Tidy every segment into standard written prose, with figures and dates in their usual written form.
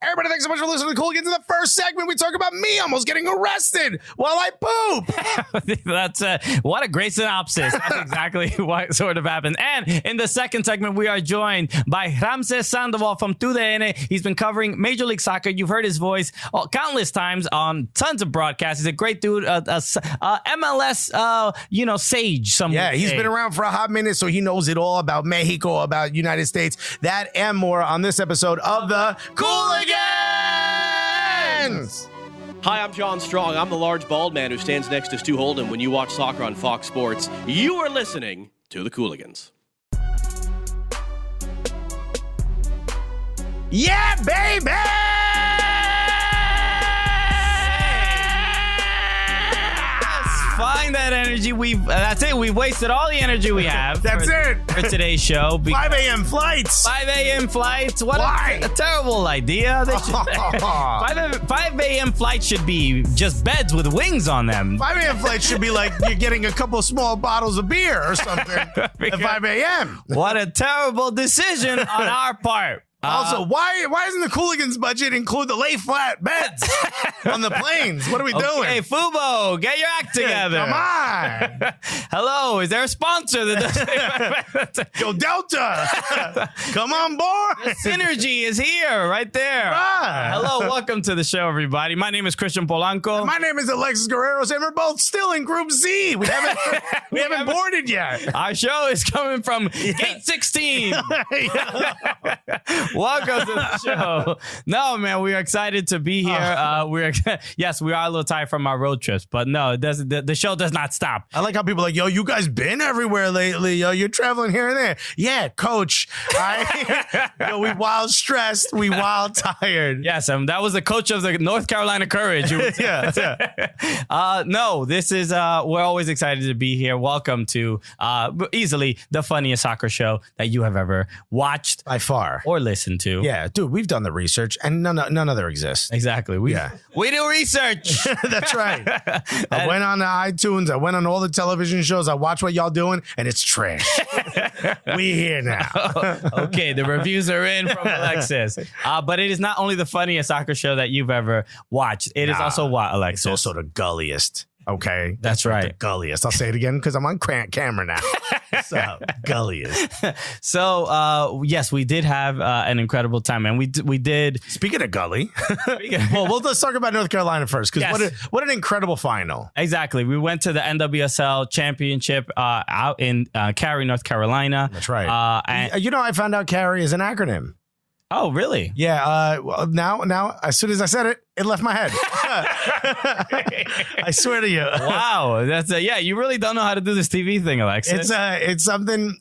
Everybody, thanks so much for listening to Cooligans. In the first segment, we talk about me almost getting arrested while I poop. That's what a great synopsis. That's exactly what sort of happened. And in the second segment, we are joined by Ramses Sandoval from TUDN. He's been covering Major League Soccer. You've heard his voice countless times on tons of broadcasts. He's a great dude, MLS, sage. Yeah, he's been around for a hot minute, so he knows it all about Mexico, about United States, that and more on this episode of the Cooligans. Hi, I'm John Strong. I'm the large bald man who stands next to Stu Holden when you watch soccer on Fox Sports. You are listening to the Cooligans. Yeah, baby! Find that energy. That's it. We've wasted all the energy we have. That's it. For today's show. 5 a.m. flights. 5 a.m. flights. What a terrible idea. They should, 5 a.m. flights should be just beds with wings on them. 5 a.m. flights should be like you're getting a couple small bottles of beer or something at 5 a.m. What a terrible decision on our part. Also, why doesn't the Cooligans budget include the lay flat beds on the planes? What are we doing? Hey, Fubo, get your act together. Come on. Hello, is there a sponsor that does Yo, Delta, come on board. The synergy is here, right there. Right. Hello, welcome to the show, everybody. My name is Christian Polanco. My name is Alexis Guerreros, and we're both still in Group Z. We haven't boarded yet. Our show is coming from Gate 16. Welcome to the show. No, man, we are excited to be here. Yes, we are a little tired from our road trips, but no, it doesn't. The show does not stop. I like how people are like, yo, you guys been everywhere lately. Yo, you're traveling here and there. Yeah, coach. We wild stressed. We wild tired. Yes, that was the coach of the North Carolina Courage. No, this is, we're always excited to be here. Welcome to easily the funniest soccer show that you have ever watched. By far. Or listened to. Yeah, dude, we've done the research and none other exists. Exactly. We do research. That's right. I went on iTunes. I went on all the television shows. I watched what y'all doing, and it's trash. We here now. Okay, the reviews are in from Alexis. But it is not only the funniest soccer show that you've ever watched. It is also what, Alexis? It's also the gulliest. Okay, that's right. The gulliest. I'll say it again because I'm on camera now. So gulliest. So yes, we did have an incredible time, and we did. Speaking of gully, well, let's talk about North Carolina first because what an incredible final. Exactly. We went to the NWSL Championship out in Cary, North Carolina. That's right. And I found out Cary is an acronym. Oh, really? Yeah. Now, as soon as I said it, it left my head. I swear to you. Wow. That's you really don't know how to do this TV thing, Alexis. It's something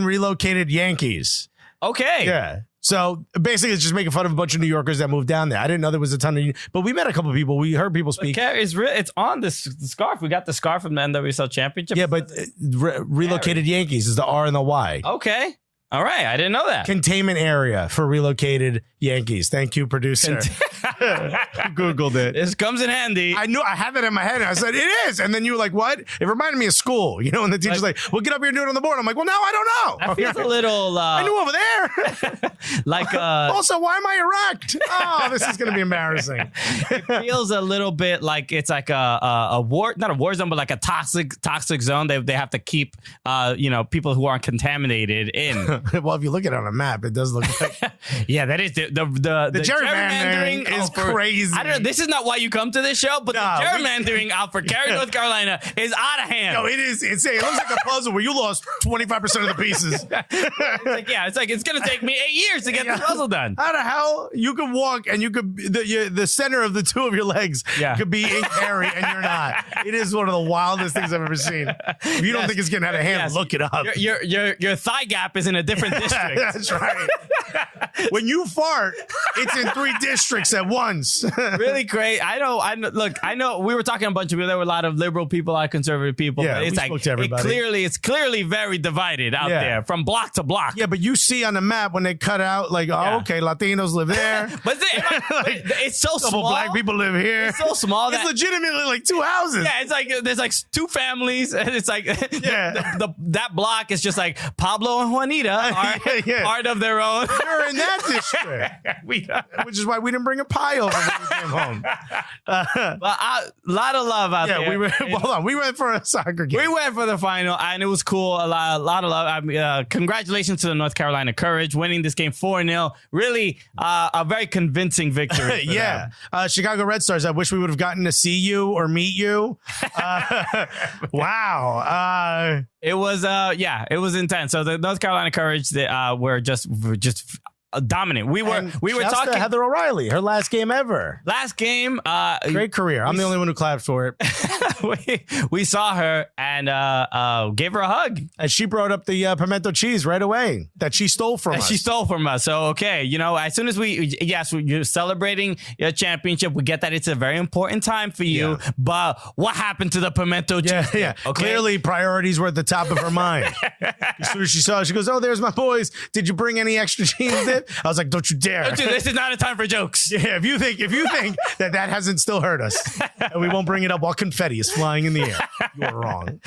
relocated Yankees. Okay. Yeah. So basically, it's just making fun of a bunch of New Yorkers that moved down there. I didn't know there was a ton of, but we met a couple of people. We heard people speak. It's on the scarf. We got the scarf from the NWSL Championship. Yeah, but relocated Yankees is the R and the Y. Okay. All right. I didn't know that. Containment area for relocated Yankees. Thank you, producer. Googled it. This comes in handy. I knew I had that in my head. And I said, it is. And then you were like, what? It reminded me of school, and the teacher's like, well, get up here and do it on the board. I'm like, well, now I don't know. That feels a little. I knew over there. Also, why am I erect? Oh, this is going to be embarrassing. It feels a little bit like it's like a war, not a war zone, but like a toxic zone. They have to keep, people who aren't contaminated in. Well, if you look at it on a map, it does look like. Yeah, that is the gerrymandering is crazy. I don't know. This is not why you come to this show, but the gerrymandering out for Cary, North Carolina is out of hand. No, it is insane. It looks like a puzzle where you lost 25% of the pieces. It's like it's going to take me 8 years to get this puzzle done. How the hell you could walk and you could the center of the two of your legs could be in Cary and you're not. It is one of the wildest things I've ever seen. If you don't think it's getting out of hand, look it up. Your thigh gap is in a different district. That's right. When you fart, It's in 3 districts at once. Really great. I know. Look, I know we were talking to a bunch of people. There were a lot of liberal people, a lot of conservative people. Yeah, but it's we spoke to everybody. It's clearly very divided out there from block to block. Yeah, but you see on the map when they cut out, like, okay, Latinos live there. But it's so small. Black people live here. It's so small. It's legitimately like 2 houses. Yeah, it's like there's like 2 families, and it's like that block is just like Pablo and Juanita are part of their own. You're in that district, which is why we didn't bring a pie over when we came home. A lot of love out there. We went for a soccer game. We went for the final, and it was cool. A lot of love. Congratulations to the North Carolina Courage winning this game 4-0. Really, a very convincing victory. Chicago Red Stars. I wish we would have gotten to see you or meet you. Wow. It was it was intense. So the North Carolina Courage, they were just dominant. We were talking Heather O'Reilly, her last game ever. Last game, great career. I'm the only one who claps for it. we saw her and gave her a hug. And she brought up the pimento cheese right away that she stole from us. She stole from us. So, okay, as soon as you're celebrating your championship, we get that it's a very important time for you. Yeah. But what happened to the pimento cheese? Yeah. Okay? Clearly, priorities were at the top of her mind. As soon as she saw it, she goes, "Oh, there's my boys. Did you bring any extra cheese with it?" I was like, "Don't you dare! This is not a time for jokes." Yeah, if you think that hasn't still hurt us, and we won't bring it up while confetti is flying in the air, you're wrong.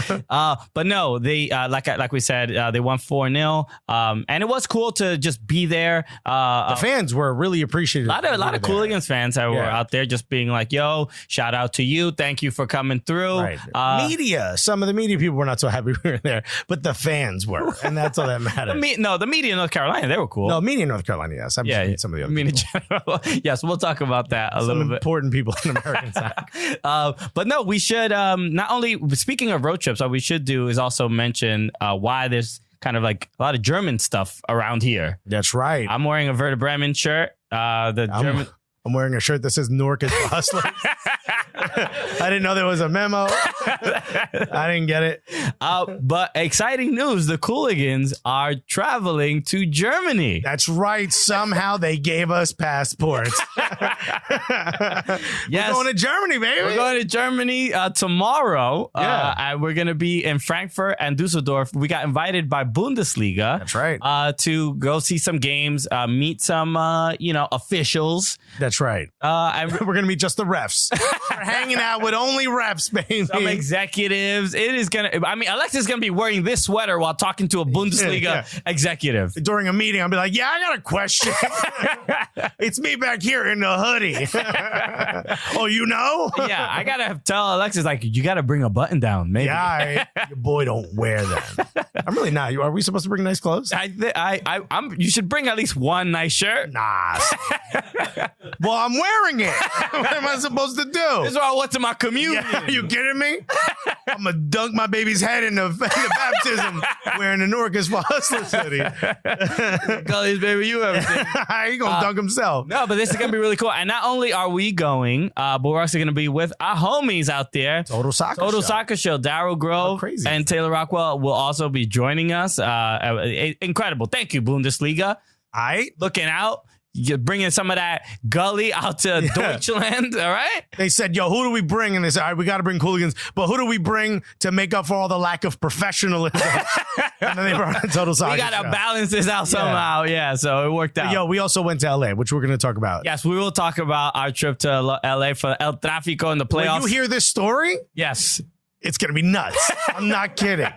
But no, they like we said, they won 4-0, and it was cool to just be there. The fans were really appreciative. A lot of Cooligans fans that were out there just being like, "Yo, shout out to you, thank you for coming through." Right. Media, some of the media people were not so happy we were there, but the fans were, and that's all that matters. The media in North Carolina, they were cool. No, media in North Carolina, yes. I'm just some of the other people. In general. Yes, we'll talk about that a little bit. Some important people in American soccer. But no, we should not only, speaking of road trips, what we should do is also mention why there's kind of like a lot of German stuff around here. That's right. I'm wearing a Werder Bremen shirt. I'm wearing a shirt that says Nork is the Hustlers. I didn't know there was a memo. I didn't get it. But exciting news. The Cooligans are traveling to Germany. That's right. Somehow they gave us passports. Yes. We're going to Germany, baby. We're going to Germany tomorrow. And we're going to be in Frankfurt and Dusseldorf. We got invited by Bundesliga. That's right. To go see some games, meet some, officials. That's right. And we're going to meet just the refs. We're hanging out with only refs, baby. Some executives. It is going to, Alexis is going to be wearing this sweater while talking to a Bundesliga executive. During a meeting, I'll be like, I got a question. It's me back here in the hoodie. Oh, you know? Yeah, I got to tell Alexis, you got to bring a button down, maybe. Yeah, your boy don't wear that. I'm really not. Are we supposed to bring nice clothes? You should bring at least one nice shirt. Nah. Well, I'm wearing it. What am I supposed to do? This is why I went to my communion. Yeah, you kidding me? I'm going to dunk my baby's head in the baptism wearing the Norcas for Hustlers hoodie. Gully's baby, you ever seen? He's going to dunk himself. No, but this is going to be really cool. And not only are we going, but we're also going to be with our homies out there. Total Soccer Show. Daryl Grove and Taylor Rockwell will also be joining us. Incredible. Thank you, Bundesliga. Looking out. You're bringing some of that gully out to Deutschland, all right? They said, who do we bring? And they said, all right, we got to bring Cooligans. But who do we bring to make up for all the lack of professionalism? And then they brought in Total Soccer. We got to balance this out somehow. Yeah, so it worked out. But we also went to L.A., which we're going to talk about. Yes, we will talk about our trip to L.A. for El Tráfico in the playoffs. When you hear this story? Yes. It's going to be nuts. I'm not kidding.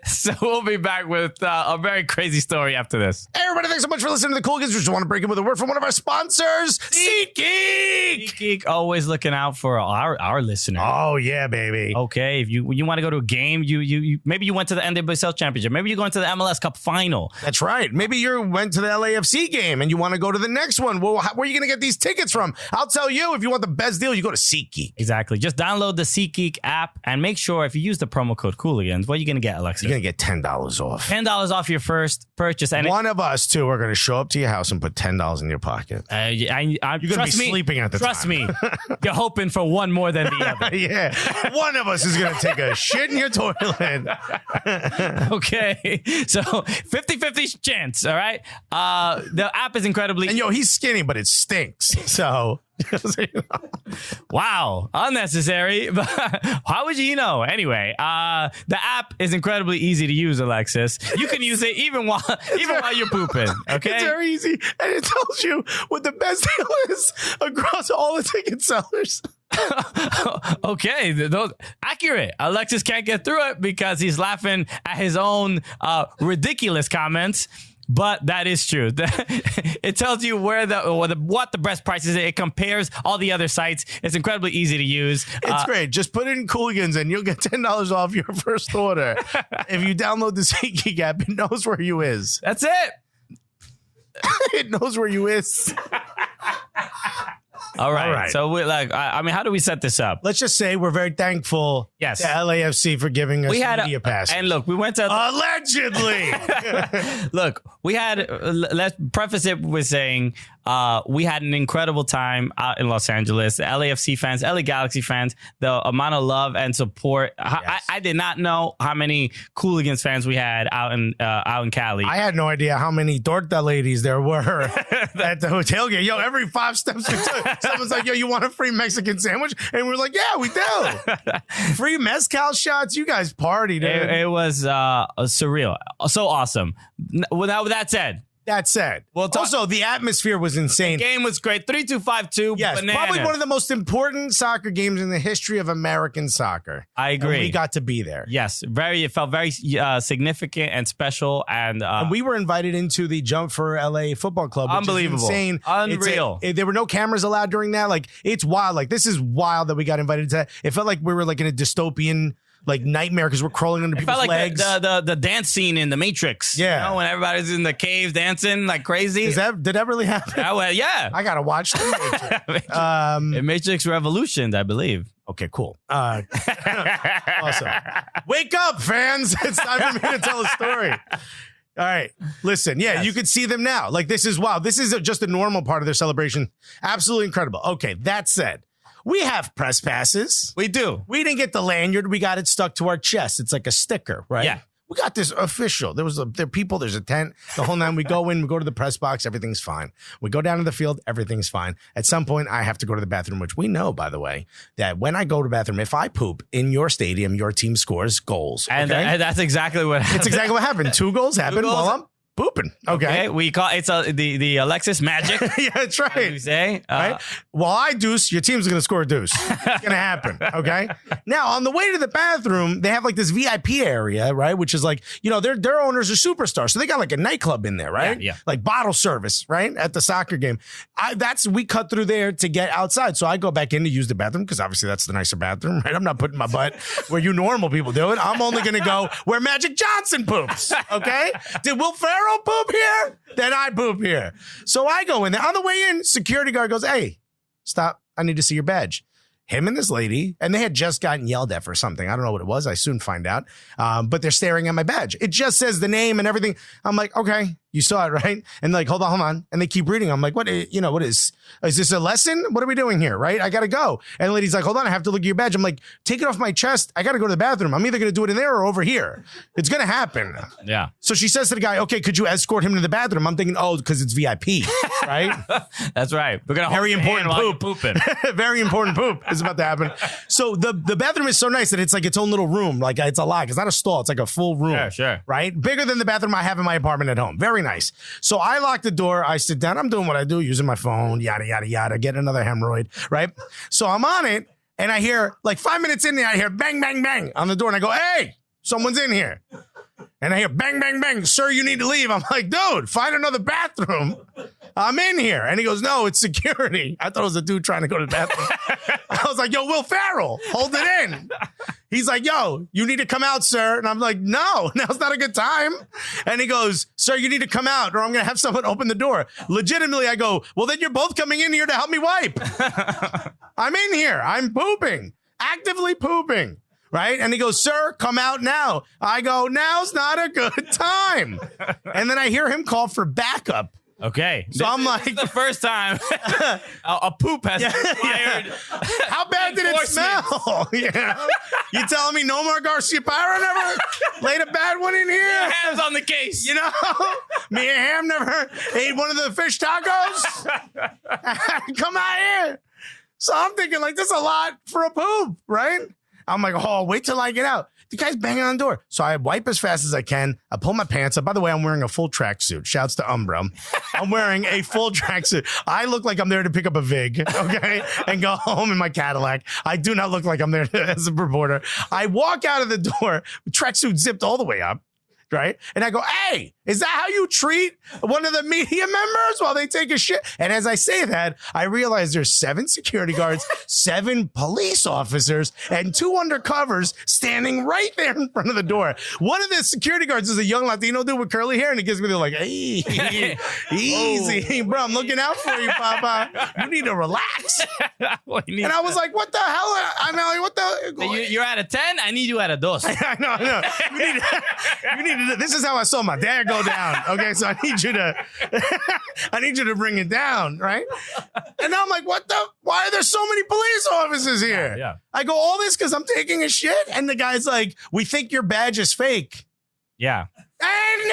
So we'll be back with a very crazy story after this. Hey, everybody, thanks so much for listening to the Cooligans. We just want to break in with a word from one of our sponsors, SeatGeek. SeatGeek, always looking out for our listeners. Oh, yeah, baby. Okay, if you want to go to a game, you maybe you went to the NWSL Championship. Maybe you're going to the MLS Cup Final. That's right. Maybe you went to the LAFC game and you want to go to the next one. Well, where are you going to get these tickets from? I'll tell you, if you want the best deal, you go to SeatGeek. Exactly. Just download the SeatGeek app and make sure store, if you use the promo code Cooligans, what are you going to get, Alexis? You're going to get $10 off. $10 off your first purchase. And one of us two are going to show up to your house and put $10 in your pocket. You're going to be sleeping at the time. Trust me. You're hoping for one more than the other. Yeah. One of us is going to take a shit in your toilet. Okay. So 50-50 chance. All right. The app is incredibly. And he's skinny, but it stinks. So. Wow, unnecessary. But how would you know? Anyway, the app is incredibly easy to use, Alexis. You can use it even while you're pooping. Okay, it's very easy, and it tells you what the best deal is across all the ticket sellers. Okay, those accurate. Alexis can't get through it because he's laughing at his own ridiculous comments. But that is true. It tells you what the best price is. It compares all the other sites. It's incredibly easy to use. It's great. Just put in Cooligans and you'll get $10 off your first order. If you download the SeatGeek app, it knows where you is. That's it. It knows where you is. All right. So how do we set this up? Let's just say we're very thankful to LAFC for giving us media passes. And look, we went to allegedly. Look, we had. Let's preface it with saying we had an incredible time out in Los Angeles. The LAFC fans, LA Galaxy fans, the amount of love and support. Yes. I did not know how many Cooligans fans we had out in Cali. I had no idea how many torta ladies there were at the hotel game. Every 5 steps we took, someone's like, you want a free Mexican sandwich? And we're like, yeah, we do. Free mezcal shots. You guys partied. It was surreal. So awesome. With that said. Also, the atmosphere was insane. The game was great. 3-2-5-2. Yes, bananas. Probably one of the most important soccer games in the history of American soccer. I agree. And we got to be there. Yes, it felt very significant and special. And we were invited into the Jump for LA Football Club, which unbelievable. Is insane. Unreal. There were no cameras allowed during that. It's wild. This is wild that we got invited to that. It felt like we were in a dystopian nightmare because we're crawling under people's legs. The dance scene in The Matrix. Yeah. When everybody's in the cave dancing like crazy. Did that really happen? Yeah. I got to watch The Matrix. Matrix Revolutions, I believe. Okay, cool. Awesome. Wake up, fans. It's time for me to tell a story. All right. Listen. Yeah, You could see them now. This is wild. This is just a normal part of their celebration. Absolutely incredible. Okay, that said. We have press passes. We do. We didn't get the lanyard. We got it stuck to our chest. It's like a sticker, right? Yeah. We got this official. There are people. There's a tent. The whole night. We go in. We go to the press box. Everything's fine. We go down to the field. Everything's fine. At some point, I have to go to the bathroom, which we know, by the way, that when I go to the bathroom, if I poop in your stadium, your team scores goals. And that's exactly what happened. It's exactly what happened. 2 goals happened while I'm pooping. Okay. We call it's the Alexis magic. Yeah, that's right. You say right? While I deuce, your team's going to score a deuce. It's going to happen. Okay. Now on the way to the bathroom, they have this VIP area, right? Which is their owners are superstars, so they got a nightclub in there, right? Yeah. Bottle service, right? At the soccer game. We cut through there to get outside, so I go back in to use the bathroom because obviously that's the nicer bathroom, right? I'm not putting my butt where you normal people do it. I'm only going to go where Magic Johnson poops. Okay. Did Will Ferrell poop here? Then I poop here. So I go in there. On the way in, security guard goes, hey, stop. I need to see your badge. Him and this lady, and they had just gotten yelled at for something. I don't know what it was. I soon find out. But they're staring at my badge. It just says the name and everything. I'm like, okay, you saw it, right? And hold on. And they keep reading. I'm like, what is this a lesson? What are we doing here, right? I got to go. And the lady's like, hold on, I have to look at your badge. I'm like, take it off my chest. I got to go to the bathroom. I'm either going to do it in there or over here. It's going to happen. Yeah. So she says to the guy, okay, could you escort him to the bathroom? I'm thinking, because it's VIP, right? That's right. We're going to very important poop. Pooping. Very important poop is about to happen. So the bathroom is so nice that it's its own little room. It's a lot. It's not a stall. It's a full room. Yeah, sure. Right? Bigger than the bathroom I have in my apartment at home. Very nice. So I lock the door. I sit down. I'm doing what I do, using my phone, yada, yada, yada, get another hemorrhoid, right? So I'm on it, and I hear, 5 minutes in there, I hear bang, bang, bang on the door, and I go, hey, someone's in here. And I hear bang, bang, bang, sir, you need to leave. I'm like, dude, find another bathroom. I'm in here. And he goes, no, it's security. I thought it was a dude trying to go to the bathroom. I was like, yo, Will Ferrell, hold it in. He's like, yo, you need to come out, sir. And I'm like, no, now's not a good time. And he goes, sir, you need to come out or I'm going to have someone open the door. Legitimately, I go, well, then you're both coming in here to help me wipe. I'm in here. I'm pooping, actively pooping. right? And he goes, sir, come out now. I go, now's not a good time. And then I hear him call for backup. Okay. So I'm like, this is the first time a poop has inspired. How bad did it smell? Yeah. You telling me no more Garcia Pyro never laid a bad one in here? Hands on the case. You know, me and Ham never ate one of the fish tacos. Come out here. So I'm thinking like, this is a lot for a poop, right? I'm like, oh, wait till I get out. The guy's banging on the door. So I wipe as fast as I can. I pull my pants up. By the way, I'm wearing a full tracksuit. Shouts to Umbra. I'm wearing a full tracksuit. I look like I'm there to pick up a VIG, okay, and go home in my Cadillac. I do not look like I'm there as a reporter. I walk out of the door, tracksuit zipped all the way up. Right. And I go, hey, is that how you treat one of the media members while they take a shit? And as I say that, I realize there's 7 security guards, 7 police officers, and 2 undercovers standing right there in front of the door. One of the security guards is a young Latino dude with curly hair. And he gives me the like, hey, easy, bro. I'm looking out for you, Papa. You need to relax. And I was like, what the hell? I'm like, what the? You're at a 10. I need you at a 2. I know. You need this is how I saw my dad go down. Okay, so I need you to bring it down, right? And now I'm like, why are there so many police officers here? Yeah. I go, all this because I'm taking a shit? And the guy's like, we think your badge is fake. Yeah. And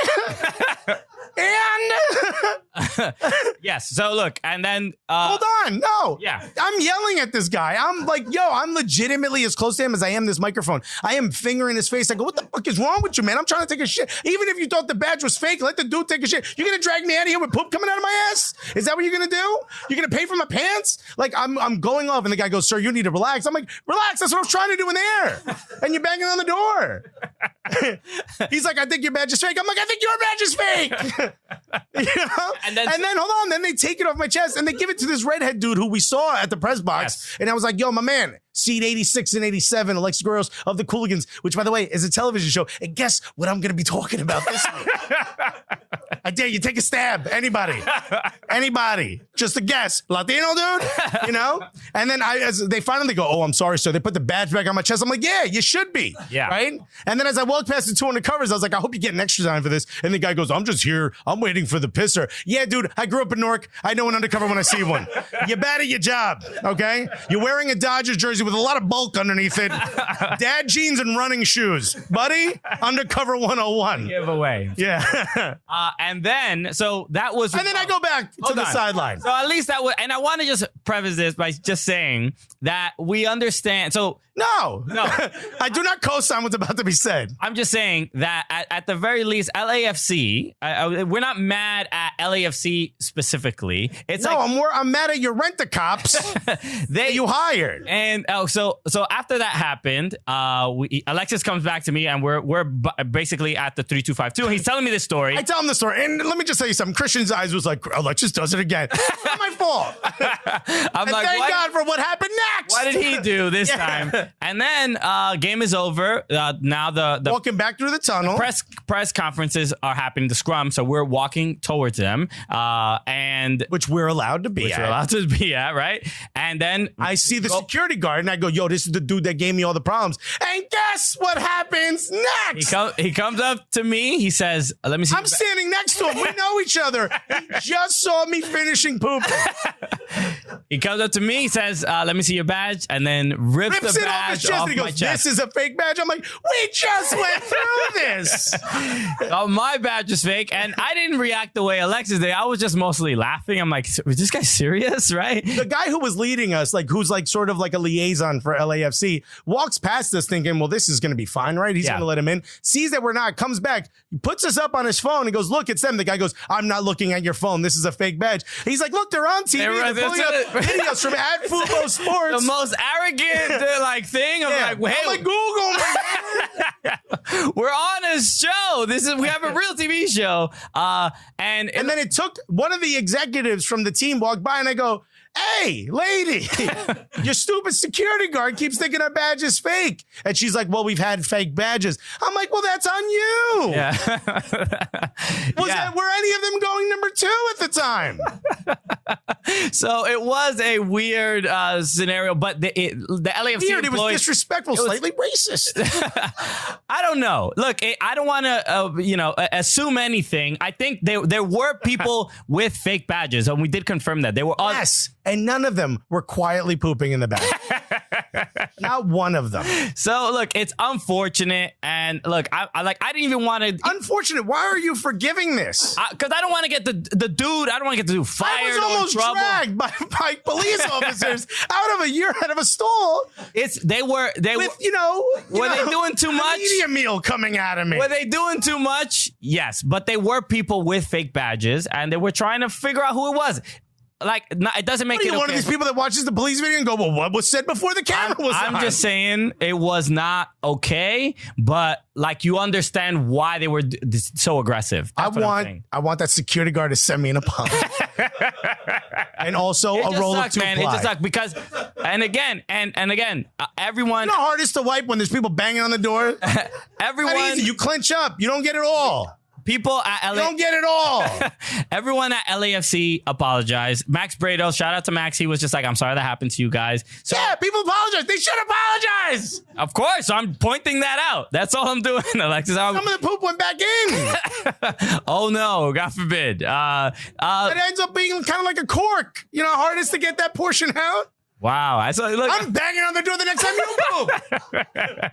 yes. So look, and then hold on. No. Yeah. I'm yelling at this guy. I'm like, yo, I'm legitimately as close to him as I am this microphone. I am fingering his face. I go, what the fuck is wrong with you, man? I'm trying to take a shit. Even if you thought the badge was fake, let the dude take a shit. You're gonna drag me out of here with poop coming out of my ass? Is that what you're gonna do? You're gonna pay for my pants? Like I'm going off, and the guy goes, sir, you need to relax. I'm like, relax. That's what I was trying to do in there. And you're banging on the door. He's like, I think your badge is fake. I'm like, I think your badge is fake. You know? And then hold on. Then they take it off my chest and they give it to this redhead dude who we saw at the press box. Yes. And I was like, yo, my man, seed 86 and 87, Alexis of the Cooligans, which, by the way, is a television show. And guess what I'm going to be talking about this week? I dare you, take a stab. Anybody. Just a guess. Latino dude, you know? And then as they finally go, oh, I'm sorry, sir. They put the badge back on my chest. I'm like, yeah, you should be. Yeah. Right? And then as I walked past the 200 covers, I was like, I hope you get an extra time for this. And the guy goes, I'm just here. I'm waiting for the pisser. Yeah, dude, I grew up in Newark. I know an undercover when I see one. You're bad at your job, okay? You're wearing a Dodgers jersey with a lot of bulk underneath it. Dad jeans and running shoes. Buddy, undercover 101. Giveaway. Yeah. And then, so that was... And then I go back to the sideline. So at least that was... And I want to just preface this by just saying that we understand... So... No. I do not co-sign what's about to be said. I'm just saying that at the very least, LAFC, we're not mad at LAFC specifically. It's I'm mad at your rent-a-cops that you hired. And so after that happened, Alexis comes back to me and we're basically at the 3252. He's telling me this story. I tell him the story. And let me just tell you something. Christian's eyes was like, Alexis does it again. It's not my fault. I'm like, thank God for what happened next. What did he do this time? And then game is over. Now the walking back through the tunnel. Press conferences are happening. The scrum, so we're walking towards them, and which we're allowed to be at, right? And then I see the security guard, and I go, "Yo, this is the dude that gave me all the problems." And guess what happens next? He comes up to me. He says, "Let me see." I'm standing next to him. We know each other. He just saw me finishing pooping. He comes up to me. He says, "Let me see your badge," and then rips the badge off he goes, my chest. This is a fake badge. I'm like, we just went through this. Oh, my badge is fake, and I didn't react the way Alexis did. I was just mostly laughing. I'm like, is this guy serious, right? The guy who was leading us, like who's like sort of like a liaison for LAFC, walks past us thinking, well, this is going to be fine, right? He's going to let him in. Sees that we're not, comes back, puts us up on his phone. He goes, look, it's them. The guy goes, I'm not looking at your phone. This is a fake badge. He's like, look, they're on TV. They're pulling up videos from @Fubo Sports. The most arrogant like thing. I'm like, hey, I'm like, Google, man. We're on a show. We have a real TV show. And then it took one of the executives from the team walked by and I go, "Hey, lady, your stupid security guard keeps thinking our badge is fake." And she's like, "Well, we've had fake badges." I'm like, "Well, that's on you." Yeah. Were any of them going number 2 at the time? So it was a weird scenario, but the LAFC Weird. It was disrespectful, slightly racist. I don't know. Look, I don't want to, assume anything. I think there were people with fake badges, and we did confirm that. They were yes, and none of them were quietly pooping in the bag. Not one of them. So look, it's unfortunate, and look, I didn't even want to. Unfortunate. Why are you forgiving this? Because I don't want to get the dude. I don't want to get the dude fired. I was almost dragged by police officers out of a stall. They were they doing too much? Media meal coming out of me. Were they doing too much? Yes, but they were people with fake badges, and they were trying to figure out who it was. Like, it doesn't make it okay. One of these people that watches the police video and go, "Well, what was said before the camera was on?" I'm just saying it was not okay, but like, you understand why they were so aggressive. I want that security guard to send me an apology. And also a roll of 2 ply. It just sucks because, and again, everyone. You know how hard it is to wipe when there's people banging on the door? Everyone. Not easy. You clench up. You don't get it all. People at LA. You don't get it all. Everyone at LAFC apologized. Max Brado, shout out to Max. He was just like, "I'm sorry that happened to you guys." So, yeah, people apologize. They should apologize. Of course. I'm pointing that out. That's all I'm doing, Alexis. Some of the poop went back in. Oh, no. God forbid. It ends up being kind of like a cork. You know how hard it is to get that portion out? Wow. I'm banging on the door the next time you poop.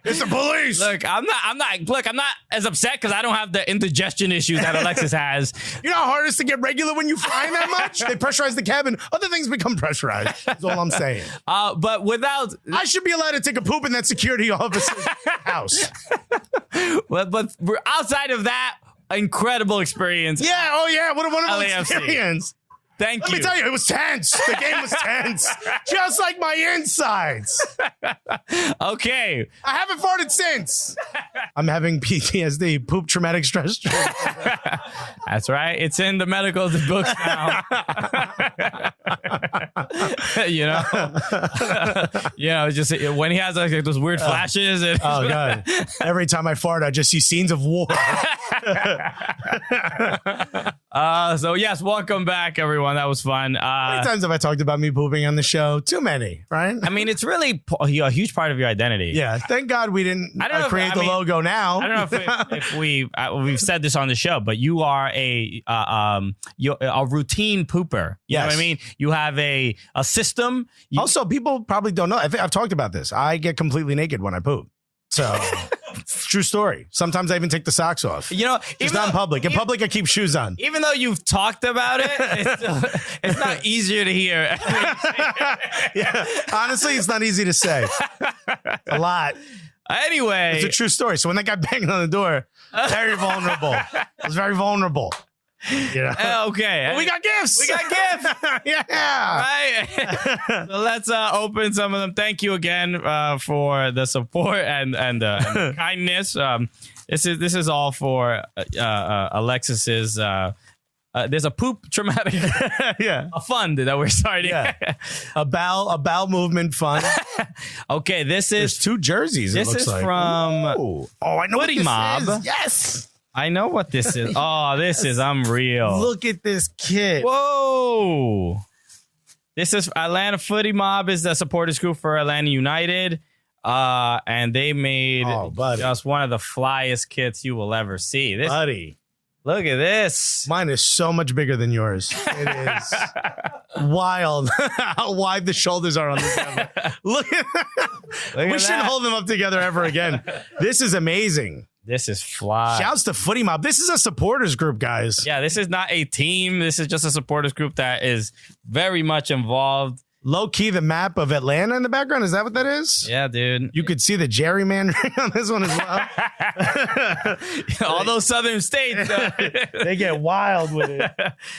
It's the police. Look, I'm not as upset because I don't have the indigestion issues that Alexis has. You know how hard it is to get regular when you fry that much? They pressurize the cabin. Other things become pressurized. That's all I'm saying. But without... I should be allowed to take a poop in that security officer's house. But outside of that, incredible experience. Yeah. Oh, yeah. What a wonderful experience. Thank you. Let me tell you, it was tense. The game was tense. Just like my insides. Okay. I haven't farted since. I'm having PTSD, poop traumatic stress disorder. That's right. It's in the medical books now. Just when he has like those weird flashes. And oh, God. Every time I fart, I just see scenes of war. So, yes, welcome back, everyone. That was fun. How many times have I talked about me pooping on the show? Too many, right? I mean, it's really a huge part of your identity. Yeah. Thank God we didn't create the logo now. I don't know if we've said this on the show, but you are a routine pooper. You know what I mean? You have a system. Also, people probably don't know. I've talked about this. I get completely naked when I poop. So... True story. Sometimes I even take the socks off. It's not in public. In public, I keep shoes on. Even though you've talked about it, it's not easier to hear. Yeah. Honestly, it's not easy to say. A lot. Anyway. It's a true story. So when that guy banged on the door, very vulnerable. I was very vulnerable. Okay. Well, we got gifts. Yeah. Right. So let's open some of them. Thank you again for the support and the kindness. This is all for Alexis's. There's a poop traumatic a fund that we're starting. Yeah. a bowel movement fund. Okay, there's 2 jerseys. This is from I know Footy Mob. Is. Yes. I know what this is. Oh, this is unreal. Look at this kid. Whoa. This is Atlanta Footy Mob is the supporters group for Atlanta United. And they made just one of the flyest kits you will ever see. Buddy. Look at this. Mine is so much bigger than yours. It is wild how wide the shoulders are on this camera. Look at we shouldn't hold them up together ever again. This is amazing. This is fly. Shouts to Footy Mob. This is a supporters group, guys. Yeah, this is not a team. This is just a supporters group that is very much involved. Low key, the map of Atlanta in the background. Is that what that is? Yeah, dude. You could see the gerrymandering on this one as well. All those southern states. They get wild with it.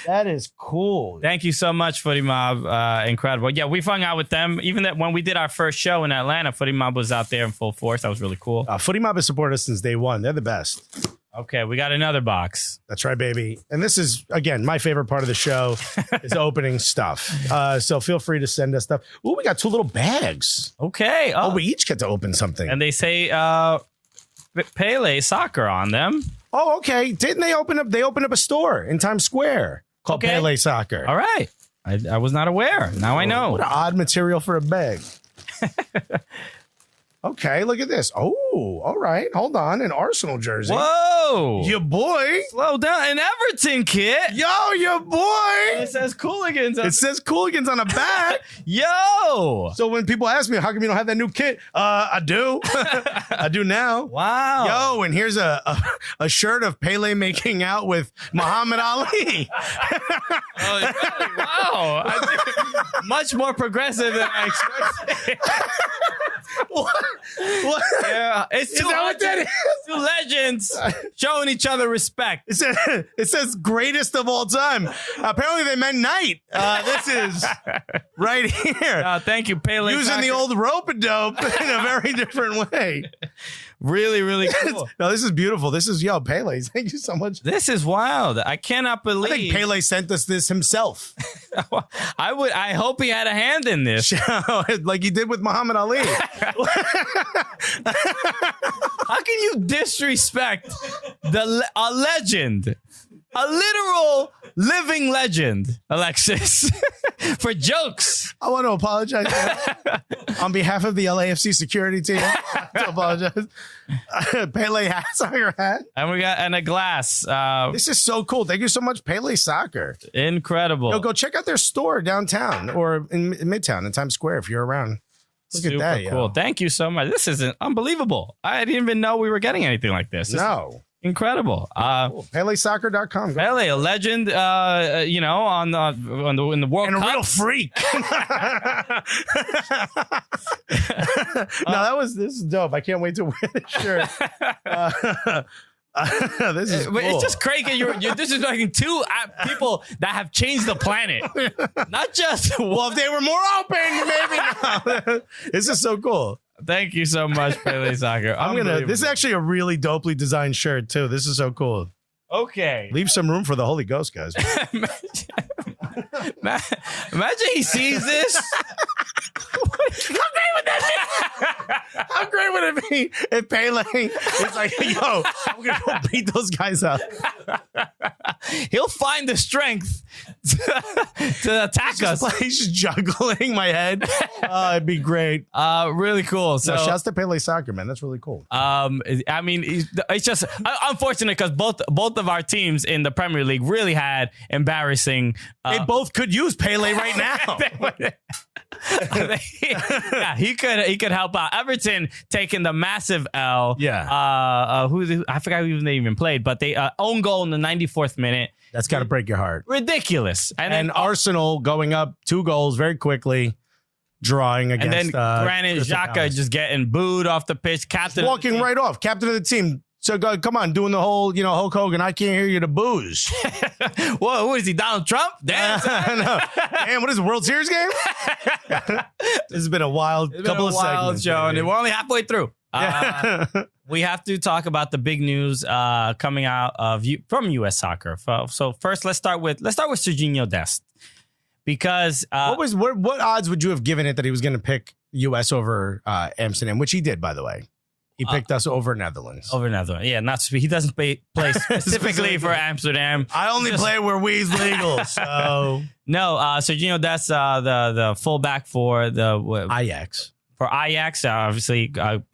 That is cool. Thank you so much, Footy Mob. Incredible. Yeah, we've hung out with them. Even that when we did our first show in Atlanta, Footy Mob was out there in full force. That was really cool. Footy Mob has supported us since day one. They're the best. Okay, we got another box. That's right, baby. And this is, again, my favorite part of the show is opening stuff. So feel free to send us stuff. Ooh, we got 2 little bags. Okay. Oh, we each get to open something. And they say Pele Soccer on them. Oh, okay. Didn't they open up? They opened up a store in Times Square called Pele Soccer. All right. I was not aware. Now I know. What an odd material for a bag. Okay, look at this. Oh, all right. Hold on. An Arsenal jersey. Whoa. Your boy. Slow down. An Everton kit. Yo, your boy. It says Cooligans. It says Cooligans on the back. Yo. So when people ask me, how come you don't have that new kit? I do. I do now. Wow. Yo, and here's a shirt of Pele making out with Muhammad Ali. Oh, really? Wow. Much more progressive than I expected. What? Yeah, it's two, that what that is? Two legends showing each other respect. It says greatest of all time. Apparently they meant night. This is right here. Thank you, Pele. Using the old rope-a-dope in a very different way. Really, really cool. No, this is beautiful. This is, Pele. Thank you so much. This is wild. I cannot believe. I think Pele sent us this himself. I hope he had a hand in this. Like he did with Muhammad Ali. How can you disrespect a legend? A literal living legend, Alexis, for jokes. I want to apologize on behalf of the LAFC security team. I have to apologize. Pele hat, soccer hat. And we got a glass. This is so cool. Thank you so much, Pele Soccer. Incredible. Go check out their store downtown or in Midtown in Times Square if you're around. Look Super at that. cool. Yo. Thank you so much. This is unbelievable. I didn't even know we were getting anything like this. No. Incredible. Cool. PeleSoccer.com. Pele, a legend, in the World and Cup. a real freak. This is dope. I can't wait to wear this shirt. This is cool. It's just crazy. You're disrespecting two people that have changed the planet. Not just if they were more open, maybe not. This is so cool. Thank you so much, Pele Soccer. This is actually a really dopely designed shirt too. This is so cool. Okay. Leave some room for the Holy Ghost, guys. Imagine he sees this. How great would it be if Pele is like, yo, I'm going to go beat those guys up. He'll find the strength to attack us. He's just juggling my head. It'd be great. Really cool. So, shouts to Pele Soccer, man. That's really cool. I mean, it's just unfortunate because both of our teams in the Premier League really had embarrassing. They both could use Pele right now. Yeah, he could help out. Everton taking the massive L. Yeah. I forgot who they even played, but they own goal in the 94th minute. That's got to break your heart. Ridiculous. And then Arsenal going up 2 goals very quickly, drawing against. And then Granit Xhaka just getting booed off the pitch. Captain walking right off. Captain of the team. So come on, doing the whole, Hulk Hogan. I can't hear you to booze. Whoa, who is he? Donald Trump? Damn. No. Damn, what is it, World Series game? This has been a wild couple of segments. Show, and we're only halfway through. We have to talk about the big news coming out from U.S. Soccer. So first, let's start with Sergiño Dest, because what odds would you have given it that he was going to pick U.S. over Amsterdam, which he did, by the way. He picked us over Netherlands. Yeah, he doesn't play specifically for Amsterdam. I only play where weed's legal. So no, Sergiño Dest, the fullback for the Ajax. For Ajax, obviously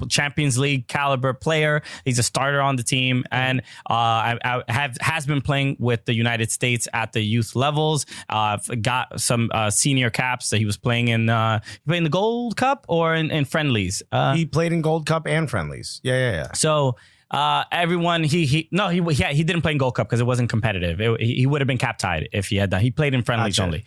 Champions League caliber player. He's a starter on the team and has been playing with the United States at the youth levels. Got some senior caps that he was playing in. He played in the Gold Cup or in friendlies. He played in Gold Cup and friendlies. Yeah. So everyone he didn't play in Gold Cup because it wasn't competitive. He would have been cap tied if he had done. He played in friendlies only.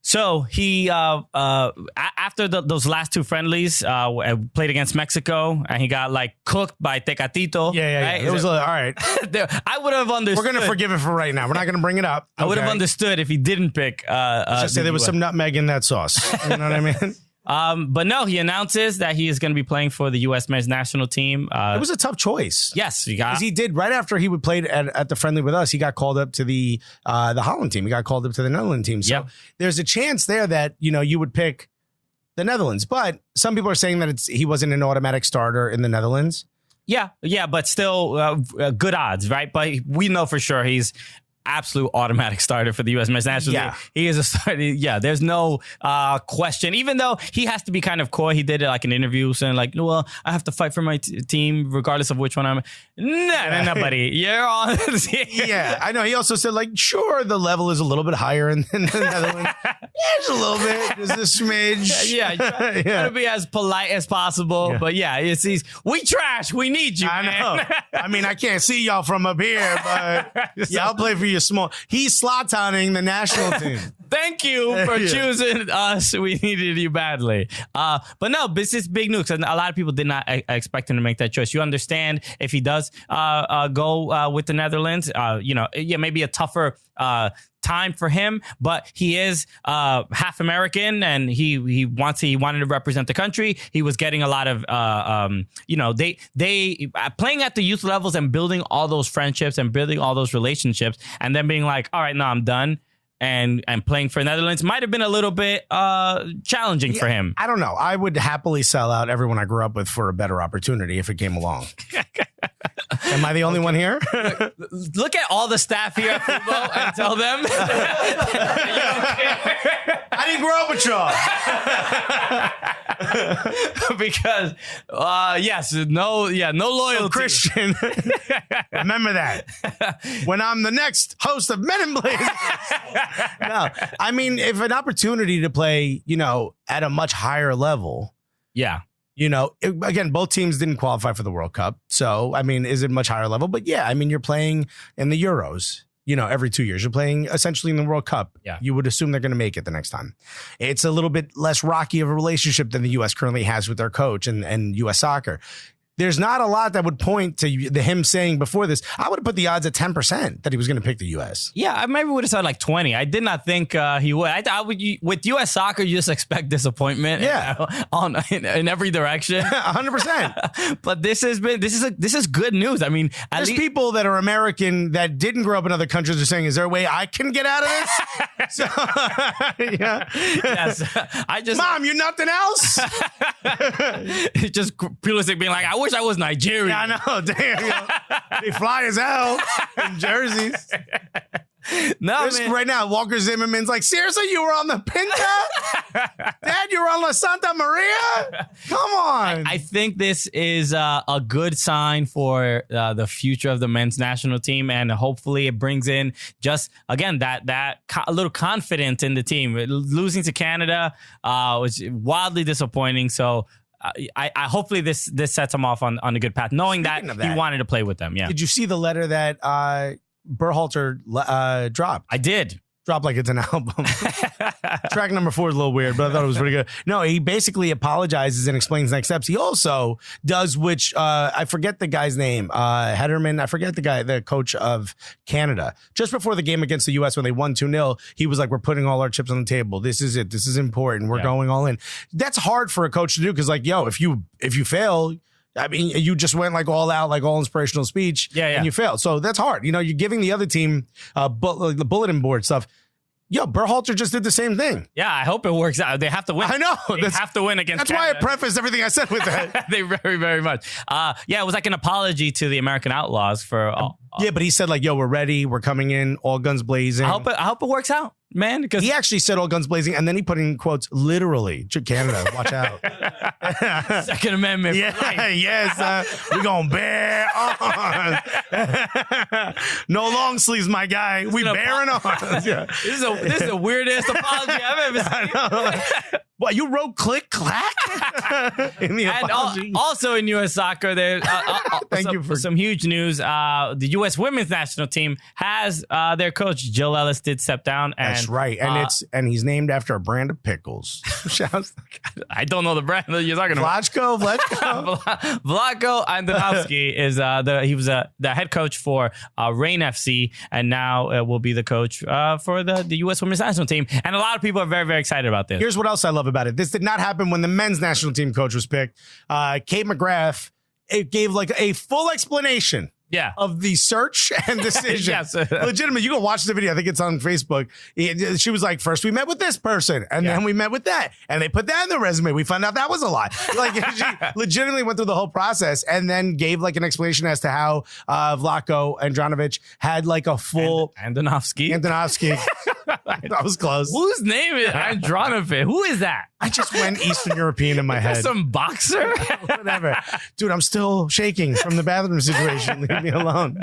So he, after those last two friendlies, played against Mexico, and he got like cooked by Tecatito. Yeah. Right? It was all right. I would have understood. We're going to forgive it for right now. We're not going to bring it up. I would have understood if he didn't pick. Just say there was some nutmeg in that sauce. You know what I mean? But no, he announces that he is going to be playing for the U.S. men's national team. It was a tough choice. Yes, because he did right after he would play at the friendly with us. He got called up to the Holland team. He got called up to the Netherlands team. So there's a chance there that you would pick the Netherlands. But some people are saying that he wasn't an automatic starter in the Netherlands. Yeah, but still good odds, right? But we know for sure he's absolute automatic starter for the U.S. men's national team. He is a starter. Yeah, there's no question. Even though he has to be kind of coy, he did like an interview saying like, "Well, I have to fight for my team regardless of which one I'm." No, buddy, you're on. Yeah, I know. He also said like, "Sure, the level is a little bit higher in the Netherlands. Just a little bit, just a smidge." Try to be as polite as possible. But we trash. We need you. I know. I mean, I can't see y'all from up here, but I'll play for you. Small. He's slot-toning the national team. Thank you for choosing us. We needed you badly. But no, this is big news. And a lot of people did not expect him to make that choice. You understand if he does go with the Netherlands, maybe a tougher time for him, but he is half American and he wanted to represent the country. He was getting a lot of they playing at the youth levels and building all those friendships and building all those relationships, and then being like, all right, no, I'm done. And playing for Netherlands might have been a little bit challenging for him. I don't know. I would happily sell out everyone I grew up with for a better opportunity if it came along. Am I the only one here? Look at all the staff here at Fubo and tell them. I didn't grow up with y'all. Because, no loyalty. So Christian, remember that. When I'm the next host of Men in Blazers. No, I mean, if an opportunity to play, at a much higher level. Yeah. Again, both teams didn't qualify for the World Cup. So, I mean, is it much higher level? But yeah, I mean, you're playing in the Euros, every 2 years. You're playing essentially in the World Cup. Yeah. You would assume they're going to make it the next time. It's a little bit less rocky of a relationship than the U.S. currently has with their coach and U.S. soccer. There's not a lot that would point to him saying before this. I would have put the odds at 10% that he was going to pick the U.S. Yeah, I maybe would have said like 20. I did not think he would. I thought with U.S. soccer, you just expect disappointment. Yeah, in every direction, 100%. But this is good news. I mean, there's people that are American that didn't grow up in other countries are saying, "Is there a way I can get out of this?" So, yeah. Yes, Mom, you nothing else? Just realistic being like, I wish I was Nigerian. Yeah, I know. Damn. They fly as hell in jerseys. No, man. Right now, Walker Zimmerman's like, seriously, you were on the Pinta? Dad, you were on La Santa Maria? Come on. I think this is a good sign for the future of the men's national team, and hopefully it brings in just, again, that a little confidence in the team. Losing to Canada was wildly disappointing, so I hopefully this sets him off on a good path, knowing that he wanted to play with them. Yeah. Did you see the letter that Berhalter dropped? I did. Dropped like it's an album. Track number 4 is a little weird, but I thought it was pretty good. No, he basically apologizes and explains next steps. He also does, which I forget the guy's name, Hederman. I forget the coach of Canada. Just before the game against the U.S. when they won 2-0, he was like, "We're putting all our chips on the table. This is it. This is important. We're going all in." That's hard for a coach to do because, like, if you fail. I mean, you just went like all out, like all inspirational speech, and you failed. So that's hard. You're giving the other team the bulletin board stuff. Berhalter just did the same thing. Yeah, I hope it works out. They have to win. I know. They have to win against Canada. Canada. Why I prefaced everything I said with that. They very, very much. It was like an apology to the American Outlaws for... yeah, but he said like, we're ready. We're coming in, all guns blazing. I hope it works out, man. Because he actually said all guns blazing, and then he put in quotes, literally, to Canada. Watch out. Second Amendment. Yeah, yes. We're going to bear arms. No long sleeves, my guy. We bearing arms. Yeah. This is the weirdest apology I've ever seen. What, you wrote click clack in the And apology? also in U.S. soccer, there's Thank you for some huge news. The U.S. women's national team has their coach Jill Ellis did step down. And, That's right, and he's named after a brand of pickles. I don't know the brand that you're talking about. Vlatko Andonovski is he was the head coach for Reign FC, and now will be the coach for the U.S. women's national team. And a lot of people are very, very excited about this. Here's what else I love about it. This did not happen when the men's national team coach was picked. Kate McGrath, it gave like a full explanation of the search and decision. Yes. Legitimate. You can watch the video. I think it's on Facebook. She was like, first we met with this person, and then we met with that. And they put that in the resume. We found out that was a lie. Like, she legitimately went through the whole process and then gave like an explanation as to how Vlatko Andronovich had like a full... Andonovski. That was close. Whose name is Andronovich? Who is that? I just went Eastern European in my head. Some boxer? Whatever. Dude, I'm still shaking from the bathroom situation. Leave me alone.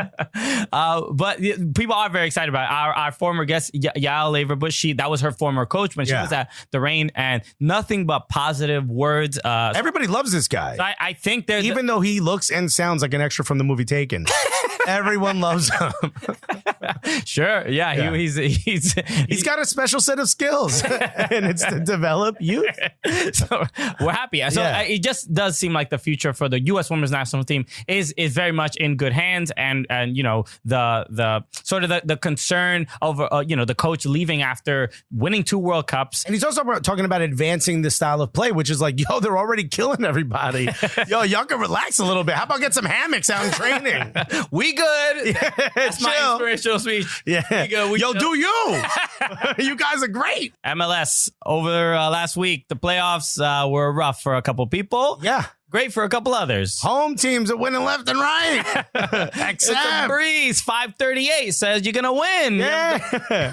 But people are very excited about it. Our former guest, Yael Leverbush, that was her former coach when she was at the Reign, and nothing but positive words. Everybody loves this guy. So I think there's... Even though he looks and sounds like an extra from the movie Taken. Everyone loves him. Sure. Yeah. He's got a special set of skills, and it's to develop youth. So we're happy. So it just does seem like the future for the U.S. women's national team is very much in good hands, and you know, the sort of the concern over the coach leaving after winning 2 World Cups. And he's also talking about advancing the style of play, which is like, yo, they're already killing everybody. Yo, y'all can relax a little bit. How about get some hammocks out in training? We good. Yeah, That's chill. my inspirational speech. Yeah. We good. Yo, do you? You guys are great. MLS over last week. The playoffs were rough for a couple people. Yeah. Great for a couple others. Home teams are winning left and right. It's a breeze. 538 says you're going to win. Yeah.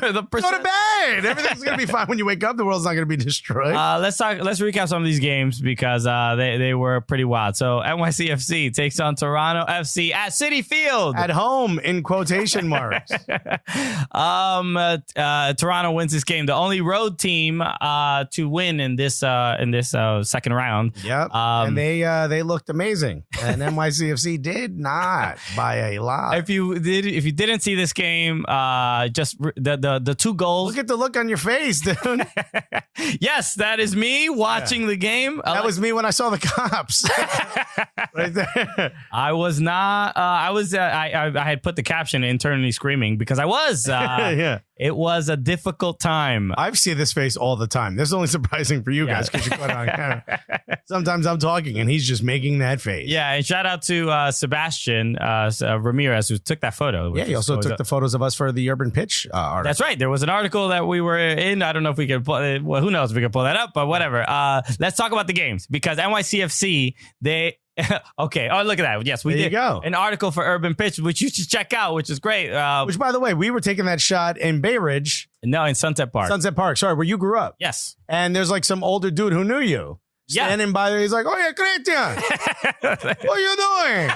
Go to bed. Everything's going to be fine when you wake up. The world's not going to be destroyed. Let's recap some of these games because they were pretty wild. So NYCFC takes on Toronto FC at Citi Field. At home, in quotation marks. Toronto wins this game. The only road team to win in this second round. Yep. And they looked amazing, and NYCFC did not by a lot. If you didn't see this game, just the 2 goals. Look at the look on your face, dude. Yes, that is me watching the game. That was me when I saw the cops. Right there. I was not. I had put the caption internally screaming because I was. Yeah. It was a difficult time. I've seen this face all the time. This is only surprising for you guys because you put it on camera. Sometimes I'm talking and he's just making that face. Yeah, and shout out to Sebastian Ramirez who took that photo. Yeah, he also took the photos of us for the Urban Pitch article. That's right. There was an article that we were in. I don't know if we could pull it. Well, who knows if we can pull that up, but whatever. Let's talk about the games because NYCFC, they... Okay. Oh, look at that. Yes, we did. Go. An article for Urban Pitch, which you should check out, which is great. Which, by the way, we were taking that shot in Bay Ridge. No, in Sunset Park. Sunset Park. Sorry, where you grew up. Yes. And there's like some older dude who knew you. Standing by there, he's like, "Oh yeah, Christian, what are you doing?"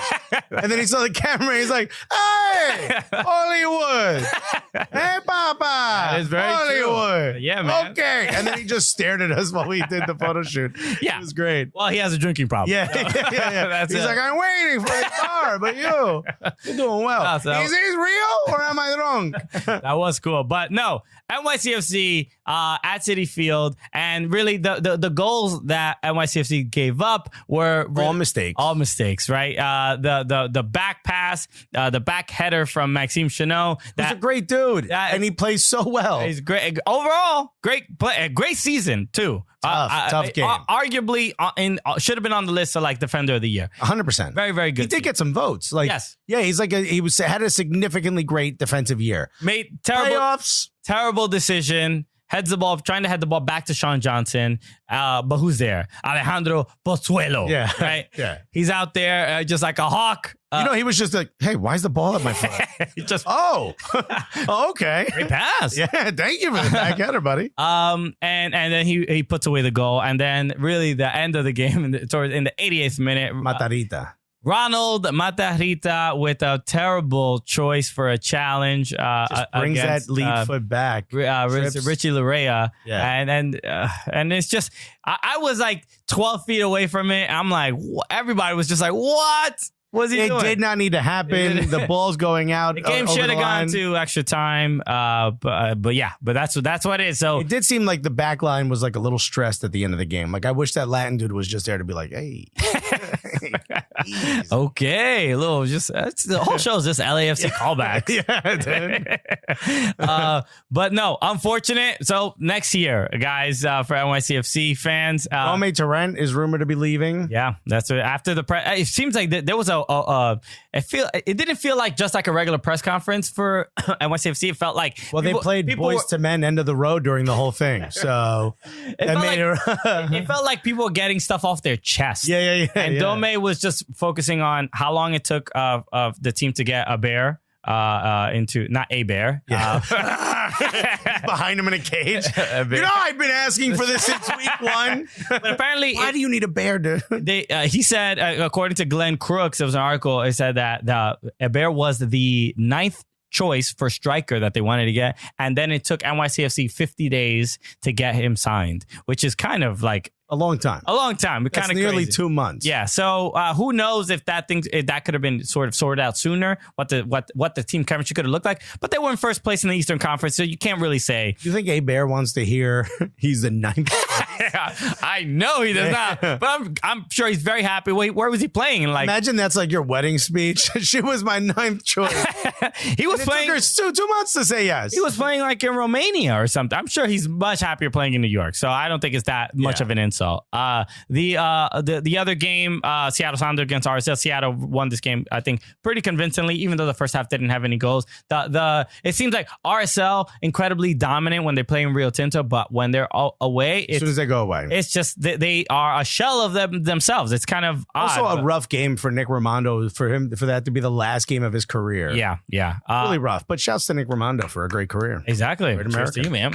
And then he saw the camera. And he's like, "Hey, Hollywood, hey, Papa, that is very Hollywood, true. Yeah, man. Okay." And then he just stared at us while we did the photo shoot. Yeah, it was great. Well, he has a drinking problem. Yeah. He's like, "I'm waiting for the car, but you're doing well." Is this real or am I wrong? That was cool, but no. NYCFC at Citi Field, and really the goals that NYCFC gave up were all mistakes. All mistakes, right? The back pass, the back header from Maxime Chanot. He's a great dude, and he plays so well. He's great overall. Great play, great season too. Tough game. Arguably, should have been on the list of like Defender of the Year. 100%. Very, very good. He did get some votes. Like, yes. Yeah, he's like had a significantly great defensive year. Made terrible playoffs. Terrible decision. Trying to head the ball back to Sean Johnson. But who's there? Alejandro Pozuelo. Yeah. Right? Yeah. He's out there just like a hawk. He was just like, "Hey, why's the ball at my foot?" Okay. Great pass. Yeah, thank you for the back header, buddy. And then he puts away the goal. And then really the end of the game in the 88th minute. Matarita. Ronald Matarrita with a terrible choice for a challenge. Brings against, that lead foot back. Richie Larea. Yeah. And it's just, I was like 12 feet away from it. I'm like, everybody was just like, what? Was he doing? It did not need to happen. The ball's going out. The game should have gone to extra time. But that's what it is. So it did seem like the back line was like a little stressed at the end of the game. Like I wish that Latin dude was just there to be like, hey. Okay, a little the whole show is just LAFC callbacks. Yeah, but no, unfortunate. So next year, guys, for NYCFC fans, Dome Torrent is rumored to be leaving. Yeah, that's it. After the press, it seems like there was it didn't feel like just like a regular press conference for NYCFC. It felt like they played Boys to Men End of the Road during the whole thing. So it felt like people were getting stuff off their chest. Yeah. And Dome was just focusing on how long it took of the team to get a bear into not a bear behind him in a cage. I've been asking for this since week 1. But apparently, why do you need a bear, dude? He said, according to Glenn Crooks, there was an article. It said that a bear was the 9th choice for striker that they wanted to get, and then it took NYCFC 50 days to get him signed, which is kind of like a long time. Kind of nearly crazy. 2 months. Yeah. So who knows if that could have been sort of sorted out sooner, what the team chemistry could have looked like. But they were in first place in the Eastern Conference, so you can't really say. Do you think A Bear wants to hear he's the 9th? I know he does not, but I'm sure he's very happy. Wait, where was he playing? And imagine that's like your wedding speech. She was my 9th choice. He was playing. It took her 2 months to say yes. He was playing like in Romania or something. I'm sure he's much happier playing in New York. So I don't think it's that much of an insult. The other game, Seattle Sounders against RSL. Seattle won this game, I think, pretty convincingly, even though the first half didn't have any goals. It seems like RSL incredibly dominant when they play in Rio Tinto, but when they're away, as soon as they go away, it's just they are a shell of themselves. It's kind of odd, also a rough game for Nick Raimondo for that to be the last game of his career. Yeah, really rough. But shouts to Nick Raimondo for a great career. Exactly. Cheers to you, man.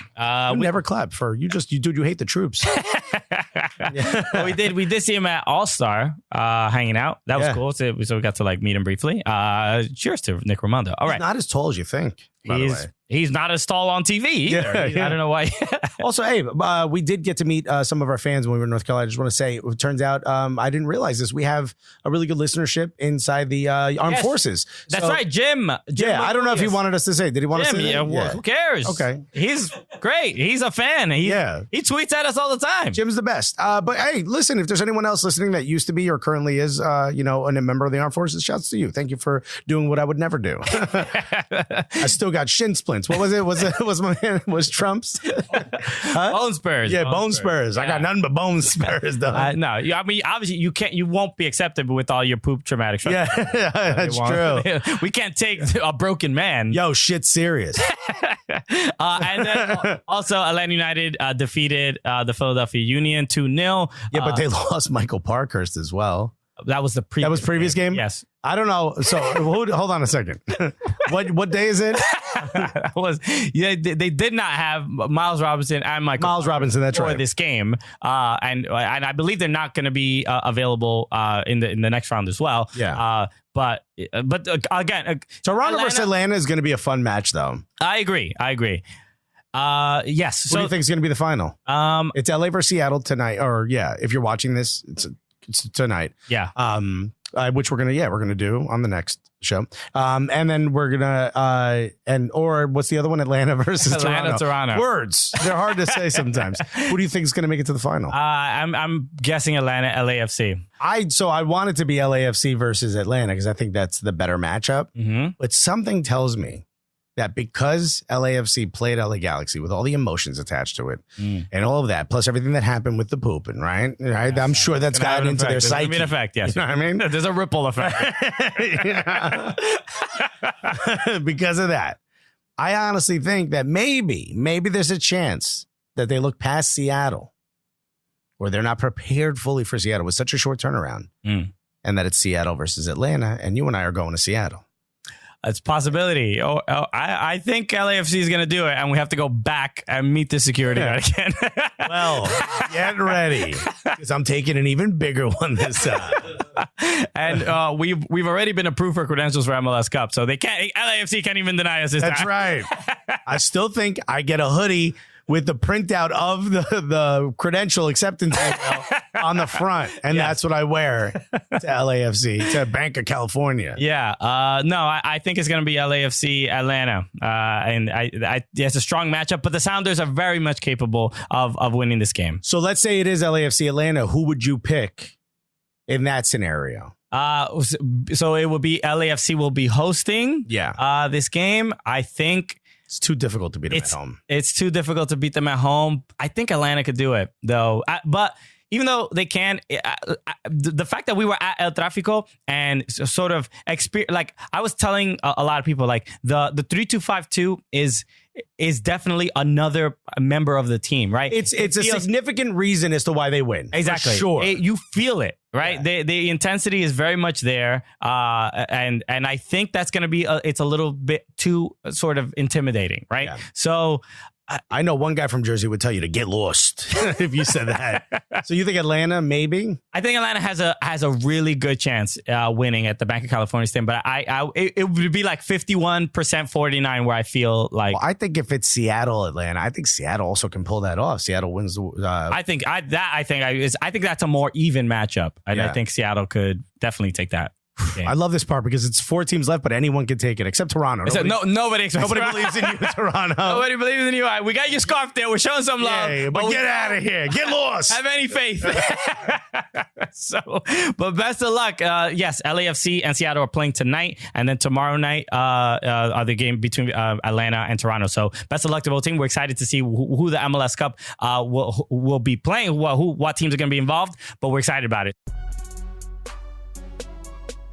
We never clap for you. You hate the troops. Well, we did see him at All-Star hanging out. That was cool. So we got to meet him briefly. Cheers to Nick Raimondo. All right. He's not as tall as you think, by the way. He's not as tall on TV either. I don't know why. Also, hey, we did get to meet some of our fans when we were in North Carolina. I just want to say, it turns out I didn't realize this. We have a really good listenership inside the armed forces. That's right, Jim. I don't know if he wanted us to say. Did he want us to say? Who cares? Okay. He's great. He's a fan. He tweets at us all the time. Jim's the best. But hey, listen, if there's anyone else listening that used to be or currently is, a member of the armed forces, shouts to you. Thank you for doing what I would never do. I still got shin splints. What was it? Was Trump's bone spurs? Yeah, bone spurs. I got nothing but bone spurs, though. No, I mean, obviously you won't be accepted with all your poop traumatic stress. Yeah, that's true. We can't take a broken man. Yo, shit's serious. And then also Atlanta United defeated the Philadelphia Union 2-0. Yeah, but they lost Michael Parkhurst as well. That was the previous game? Yes. I don't know. So hold on a second. What day is it? They did not have Miles Robinson and Miles Robinson. That's for right. this game, and I believe they're not going to be available in the next round as well. Yeah. But again, Toronto versus Atlanta is going to be a fun match, though. I agree. Yes. What do you think is going to be the final? It's LA versus Seattle tonight, or if you're watching this, it's tonight. Yeah. Which we're gonna do on the next show. And then we're gonna or what's the other one? Atlanta versus Toronto. Words. They're hard to say sometimes. Who do you think is gonna make it to the final? I'm guessing Atlanta, LAFC. I want it to be LAFC versus Atlanta because I think that's the better matchup. Mm-hmm. But something tells me that because LAFC played LA Galaxy with all the emotions attached to it and all of that, plus everything that happened with the pooping, right? I'm sure that's gotten into their psyche. There's an effect, yes. You know what I mean? There's a ripple effect. Because of that, I honestly think that maybe there's a chance that they look past Seattle or they're not prepared fully for Seattle with such a short turnaround and that it's Seattle versus Atlanta and you and I are going to Seattle. It's a possibility. I think LAFC is going to do it, and we have to go back and meet the security guard again. Well, get ready, because I'm taking an even bigger one this time. And we've already been approved for credentials for MLS Cup, so LAFC can't even deny us this That's time. right. I still think I get a hoodie with the printout of the credential acceptance email on the front. And that's what I wear to LAFC, to Banc of California. Yeah. No, I think it's going to be LAFC Atlanta. And it's a strong matchup, but the Sounders are very much capable of winning this game. So let's say it is LAFC Atlanta. Who would you pick in that scenario? So it would be LAFC will be hosting this game. I think it's too difficult to beat them at home. It's too difficult to beat them at home. I think Atlanta could do it, though. But even though they can, the fact that we were at El Tráfico and sort of experience, like I was telling a lot of people, like the 3-2-5-2 is definitely another member of the team, right? It's a significant reason as to why they win. Exactly. Sure. You feel it, right? Yeah. The intensity is very much there. And I think that's going to be, it's a little bit too sort of intimidating, right? Yeah. So I know one guy from Jersey would tell you to get lost if you said that. So you think Atlanta, maybe? I think Atlanta has a really good chance winning at the Banc of California Stadium, but it would be like 51%-49 where I feel like. Well, I think if it's Seattle, Atlanta, I think Seattle also can pull that off. Seattle wins. I think that's a more even matchup, and I think Seattle could definitely take that. Game. I love this part because it's 4 teams left, but anyone can take it except Toronto. Nobody believes in you, Toronto. Nobody believes in you. We got your scarf there. We're showing some love. Yeah, but get out of here. Get lost. Have any faith. But best of luck. Yes, LAFC and Seattle are playing tonight, and then tomorrow night are the game between Atlanta and Toronto. So best of luck to both teams. We're excited to see who the MLS Cup will be playing, what teams are going to be involved, but we're excited about it.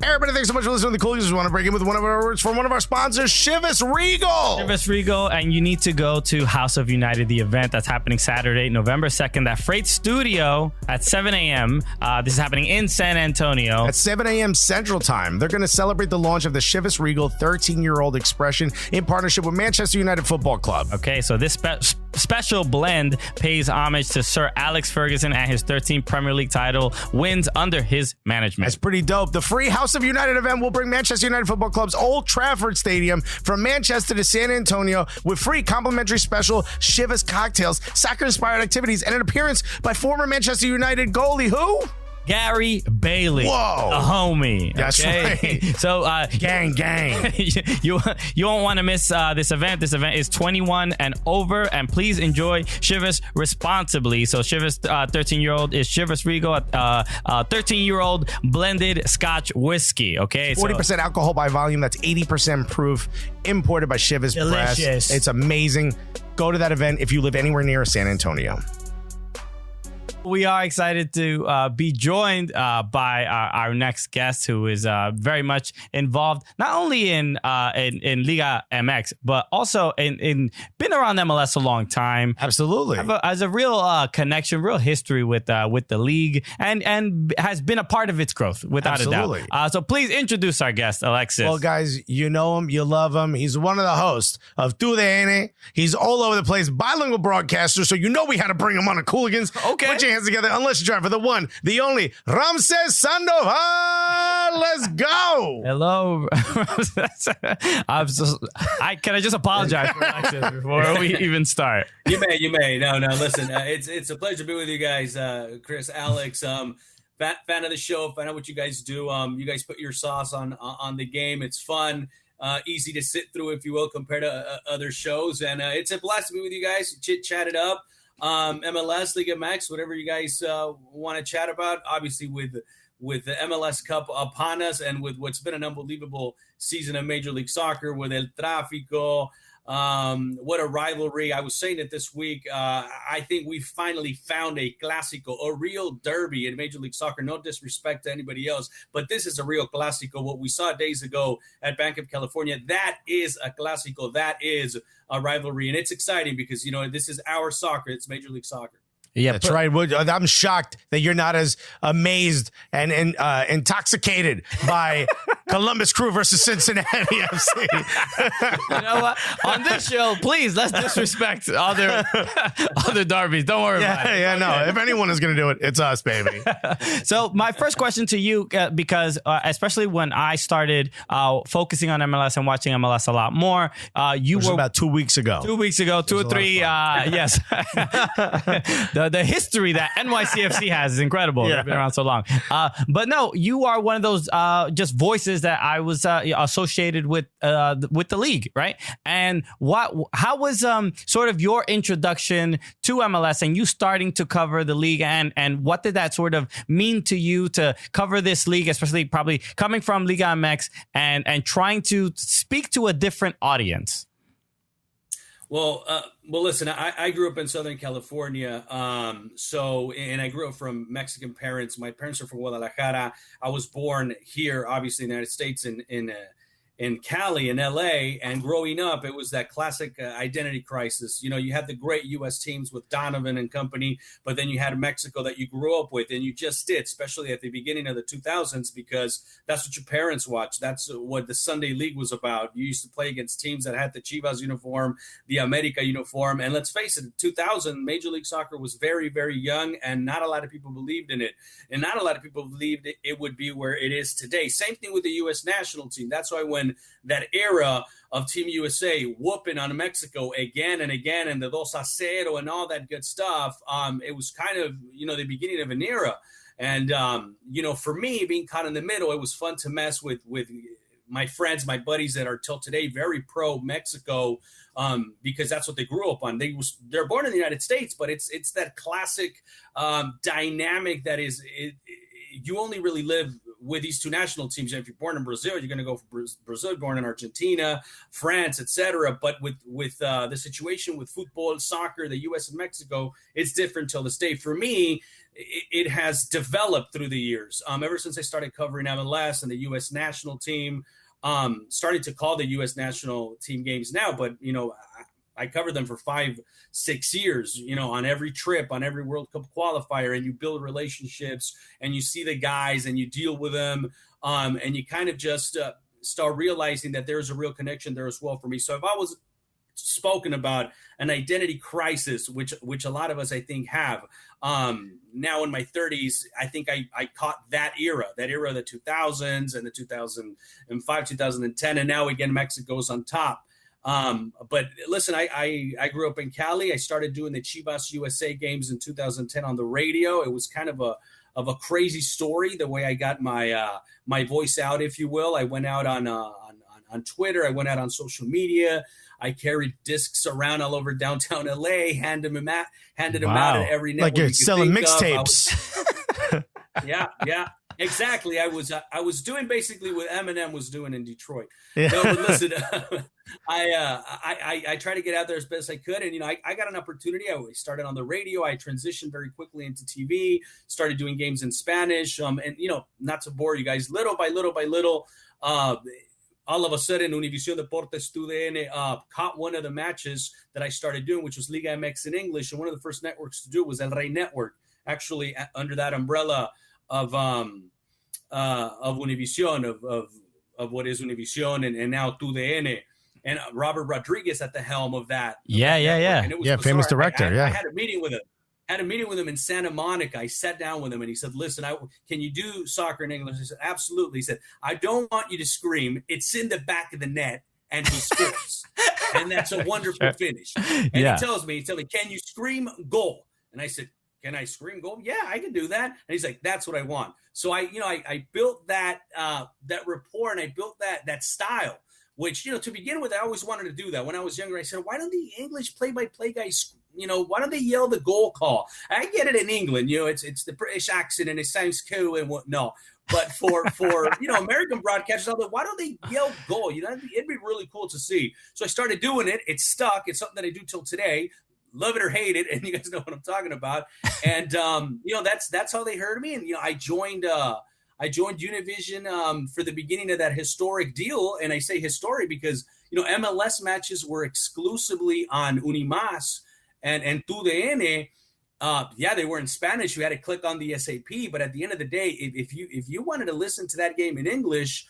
Everybody, thanks so much for listening to the Cooligans. We want to break in with one of our words from one of our sponsors, Chivas Regal. Chivas Regal, and you need to go to House of United, the event that's happening Saturday, November 2nd at Freight Studio at 7 a.m. This is happening in San Antonio. At 7 a.m. Central Time. They're going to celebrate the launch of the Chivas Regal 13-year-old expression in partnership with Manchester United Football Club. Okay, so this special blend pays homage to Sir Alex Ferguson and his 13th Premier League title wins under his management. That's pretty dope. The free House of United event will bring Manchester United Football Club's Old Trafford Stadium from Manchester to San Antonio with free complimentary special Chivas cocktails, soccer-inspired activities, and an appearance by former Manchester United goalie who? Gary Bailey. Whoa. The homie. That's right. So, gang. you won't want to miss this event. This event is 21 and over, and please enjoy Chivas responsibly. So, Chivas 13-year-old is Chivas Regal, 13-year-old blended Scotch whiskey. Okay, 40% alcohol by volume. That's 80% proof. Imported by Chivas Press. Delicious. It's amazing. Go to that event if you live anywhere near San Antonio. We are excited to be joined by our next guest, who is very much involved not only in Liga MX, but also in been around MLS a long time. Absolutely, has a real connection, real history with the league, and has been a part of its growth without a doubt. So please introduce our guest, Alexis. Well, guys, you know him, you love him. He's one of the hosts of TUDN. He's all over the place, bilingual broadcaster. So you know we had to bring him on a Cooligans. Okay. Put your hands together, unless you drive for the one, the only Ramses Sandoval. Let's go. Hello. Can I just apologize for Alexis before we even start? You may. No. Listen, it's a pleasure to be with you guys, Chris, Alex. Fan of the show. Fan of what you guys do. You guys put your sauce on the game. It's fun. Easy to sit through, if you will, compared to other shows. And it's a blast to be with you guys. Chat it up. MLS, Liga MX, whatever you guys want to chat about. Obviously, with the MLS Cup upon us, and with what's been an unbelievable season of Major League Soccer with El Tráfico. What a rivalry. I was saying it this week. I think we finally found a clásico, a real derby in Major League Soccer. No disrespect to anybody else, but this is a real clásico. What we saw days ago at Banc of California, that is a clásico. That is a rivalry. And it's exciting because, this is our soccer. It's Major League Soccer. Yeah, that's right. I'm shocked that you're not as amazed and intoxicated by Columbus Crew versus Cincinnati FC. You know what? On this show, please, let's disrespect other derbies. Don't worry about it. Yeah, no. If anyone is going to do it, it's us, baby. So my first question to you, because especially when I started focusing on MLS and watching MLS a lot more, you were about 2 weeks ago. 2 weeks ago, 2 or 3. Yes. the history that NYCFC has is incredible. They've been around so long. But no, you are one of those just voices that I was associated with the league, right? And how was sort of your introduction to MLS and you starting to cover the league, and what did that sort of mean to you to cover this league, especially probably coming from Liga MX and trying to speak to a different audience? Well, listen, I grew up in Southern California. And I grew up from Mexican parents. My parents are from Guadalajara. I was born here, obviously, in the United States, in Cali, in LA. And growing up, it was that classic identity crisis. You know, you had the great U.S. teams with Donovan and company, but then you had Mexico that you grew up with, and you just did, especially at the beginning of the 2000s, because that's what your parents watched. That's what the Sunday League was about. You used to play against teams that had the Chivas uniform, the America uniform. And let's face it, in 2000, Major League Soccer was very, very young, and not a lot of people believed in it. And not a lot of people believed it would be where it is today. Same thing with the U.S. national team. That's why when that era of Team USA whooping on Mexico again and again, and the 2-0 and all that good stuff, it was kind of, the beginning of an era. And, for me, being caught in the middle, it was fun to mess with my friends, my buddies that are till today very pro Mexico, because that's what they grew up on. They're born in the United States, but it's that classic dynamic that is you only really live with these two national teams. If you're born in Brazil, you're going to go for Brazil, born in Argentina, France, etc. But with the situation with football, soccer, the U.S. and Mexico, it's different till this day. For me, it has developed through the years. Ever since I started covering MLS and the U.S. national team, started to call the U.S. national team games now, but I covered them for 5-6 years, on every trip, on every World Cup qualifier, and you build relationships and you see the guys and you deal with them. And you kind of just start realizing that there's a real connection there as well for me. So if I was spoken about an identity crisis, which a lot of us, I think, have now in my 30s, I think I caught that era of the 2000s and the 2005, 2010. And now again, Mexico's on top. But listen, I grew up in Cali. I started doing the Chivas USA games in 2010 on the radio. It was kind of a crazy story, the way I got my voice out, if you will. I went out on Twitter. I went out on social media. I carried discs around all over downtown LA, handed them out at every network. Like you're selling mixtapes. Yeah. Exactly. I was doing basically what Eminem was doing in Detroit. Yeah. No, but listen, I try to get out there as best I could. And, I got an opportunity. I started on the radio. I transitioned very quickly into TV, started doing games in Spanish. And, not to bore you guys, little by little, all of a sudden, Univision Deportes TUDN caught one of the matches that I started doing, which was Liga MX in English. And one of the first networks to do it was El Rey Network, actually under that umbrella of Univision, of what is Univision and now TUDN, and Robert Rodriguez at the helm of that. Yeah. And it was bizarre. Famous director. I had a meeting with him. In Santa Monica. I sat down with him and he said, "Listen, can you do soccer in English?" I said, "Absolutely." He said, "I don't want you to scream. It's in the back of the net." And he scores. And that's a wonderful finish. And he tells me, "Can you scream goal?" And I said, "Can I scream goal?" "Yeah, I can do that." And he's like, "That's what I want." So I built that rapport, and I built that style, which, to begin with, I always wanted to do that. When I was younger, I said, why don't the English play-by-play guys, why don't they yell the goal call? I get it in England, it's the British accent and it sounds cool and whatnot. But for American broadcasters, I'm like, why don't they yell goal? It'd be really cool to see. So I started doing it. It stuck. It's something that I do till today. Love it or hate it, and you guys know what I'm talking about. And that's how they heard me. And I joined Univision for the beginning of that historic deal. And I say historic because MLS matches were exclusively on Unimas and TUDN. Yeah, they were in Spanish. You had to click on the SAP. But at the end of the day, if you wanted to listen to that game in English,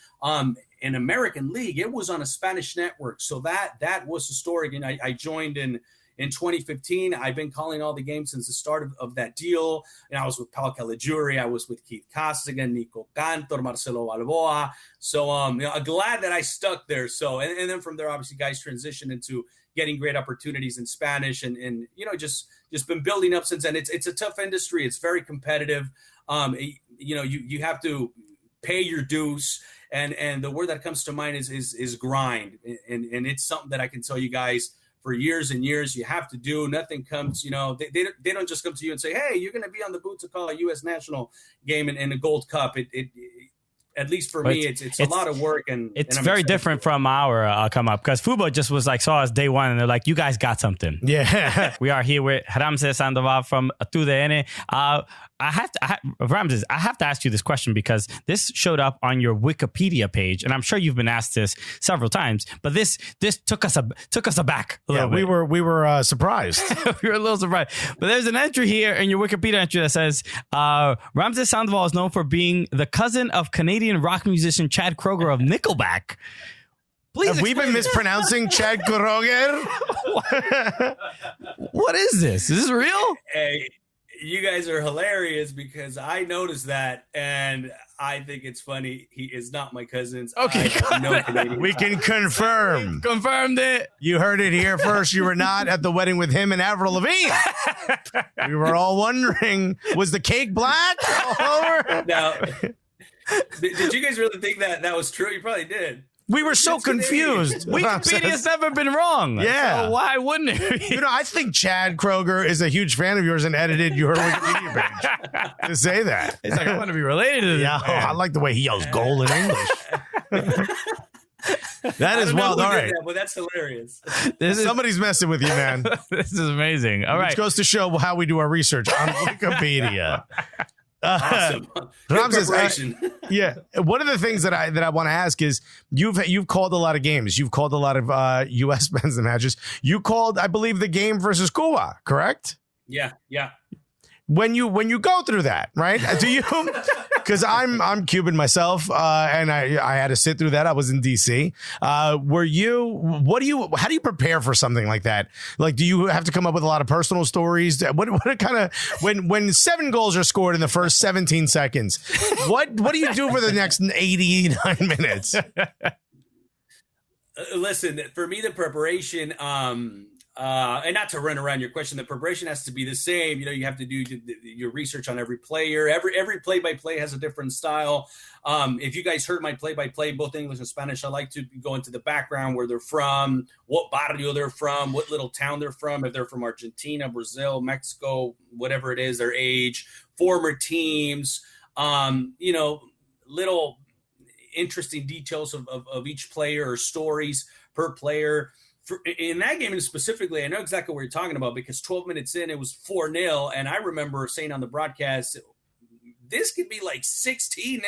in American League, it was on a Spanish network. So that was the story. And I joined in 2015. I've been calling all the games since the start of that deal. And I was with Paul Caligiuri. I was with Keith Costigan, Nico Cantor, Marcelo Balboa. So I'm glad that I stuck there. So and then from there, obviously, guys transitioned into getting great opportunities in Spanish and just been building up since then. It's a tough industry. It's very competitive. You have to pay your dues. And the word that comes to mind is grind. And it's something that I can tell you guys for years and years you have to do. Nothing comes, they don't just come to you and say, hey, you're going to be on the booth to call a U.S. national game in a Gold Cup. It at least for me, it's a lot of work. And it's I'm very excited. different from our come up because Fubo just was like, saw us day one and they're like, you guys got something. Yeah. We are here with Ramses Sandoval from TUDN. Ramses, I have to ask you this question because this showed up on your Wikipedia page, and I'm sure you've been asked this several times. But this took us aback a little bit. we were surprised. We were a little surprised. But there's an entry here in your Wikipedia entry that says Ramses Sandoval is known for being the cousin of Canadian rock musician Chad Kroeger of Nickelback. Please Have we been mispronouncing Chad Kroeger? What is this? Is this real? Hey, you guys are hilarious because I noticed that and I think it's funny. He is not my cousin. Okay, we can confirm. Confirmed it. You heard it here first. You were not at the wedding with him and Avril Lavigne. We were all wondering, was the cake black all over? Now, did you guys really think that was true? You probably did. We were so confused. Wikipedia's never been wrong. Yeah. So why wouldn't it? I think Chad Kroeger is a huge fan of yours and edited your Wikipedia page to say that. It's like, I want to be related to this. Yeah, I like the way he yells goal in English. That is wild. All right. But that's hilarious. Somebody's messing with you, man. This is amazing. All right. Which goes to show how we do our research on Wikipedia. Awesome. Ramses, one of the things that I want to ask is you've called a lot of games. You've called a lot of U.S. men's matches. You called, I believe, the game versus Cuba, correct? Yeah. When you go through that, right? Do you? Because I'm Cuban myself, and I had to sit through that. I was in DC. How do you prepare for something like that? Like, do you have to come up with a lot of personal stories? What kind of when 7 goals are scored in the first 17 seconds? What do you do for the next 89 minutes? Listen, for me, the preparation. And not to run around your question, the preparation has to be the same. You have to do your research on every player. Every play-by-play has a different style. If you guys heard my play-by-play, both English and Spanish, I like to go into the background, where they're from, what barrio they're from, what little town they're from, if they're from Argentina, Brazil, Mexico, whatever it is, their age, former teams, little interesting details of each player or stories per player. In that game specifically, I know exactly what you're talking about because 12 minutes in, it was 4-0. And I remember saying on the broadcast, this could be like 16-0,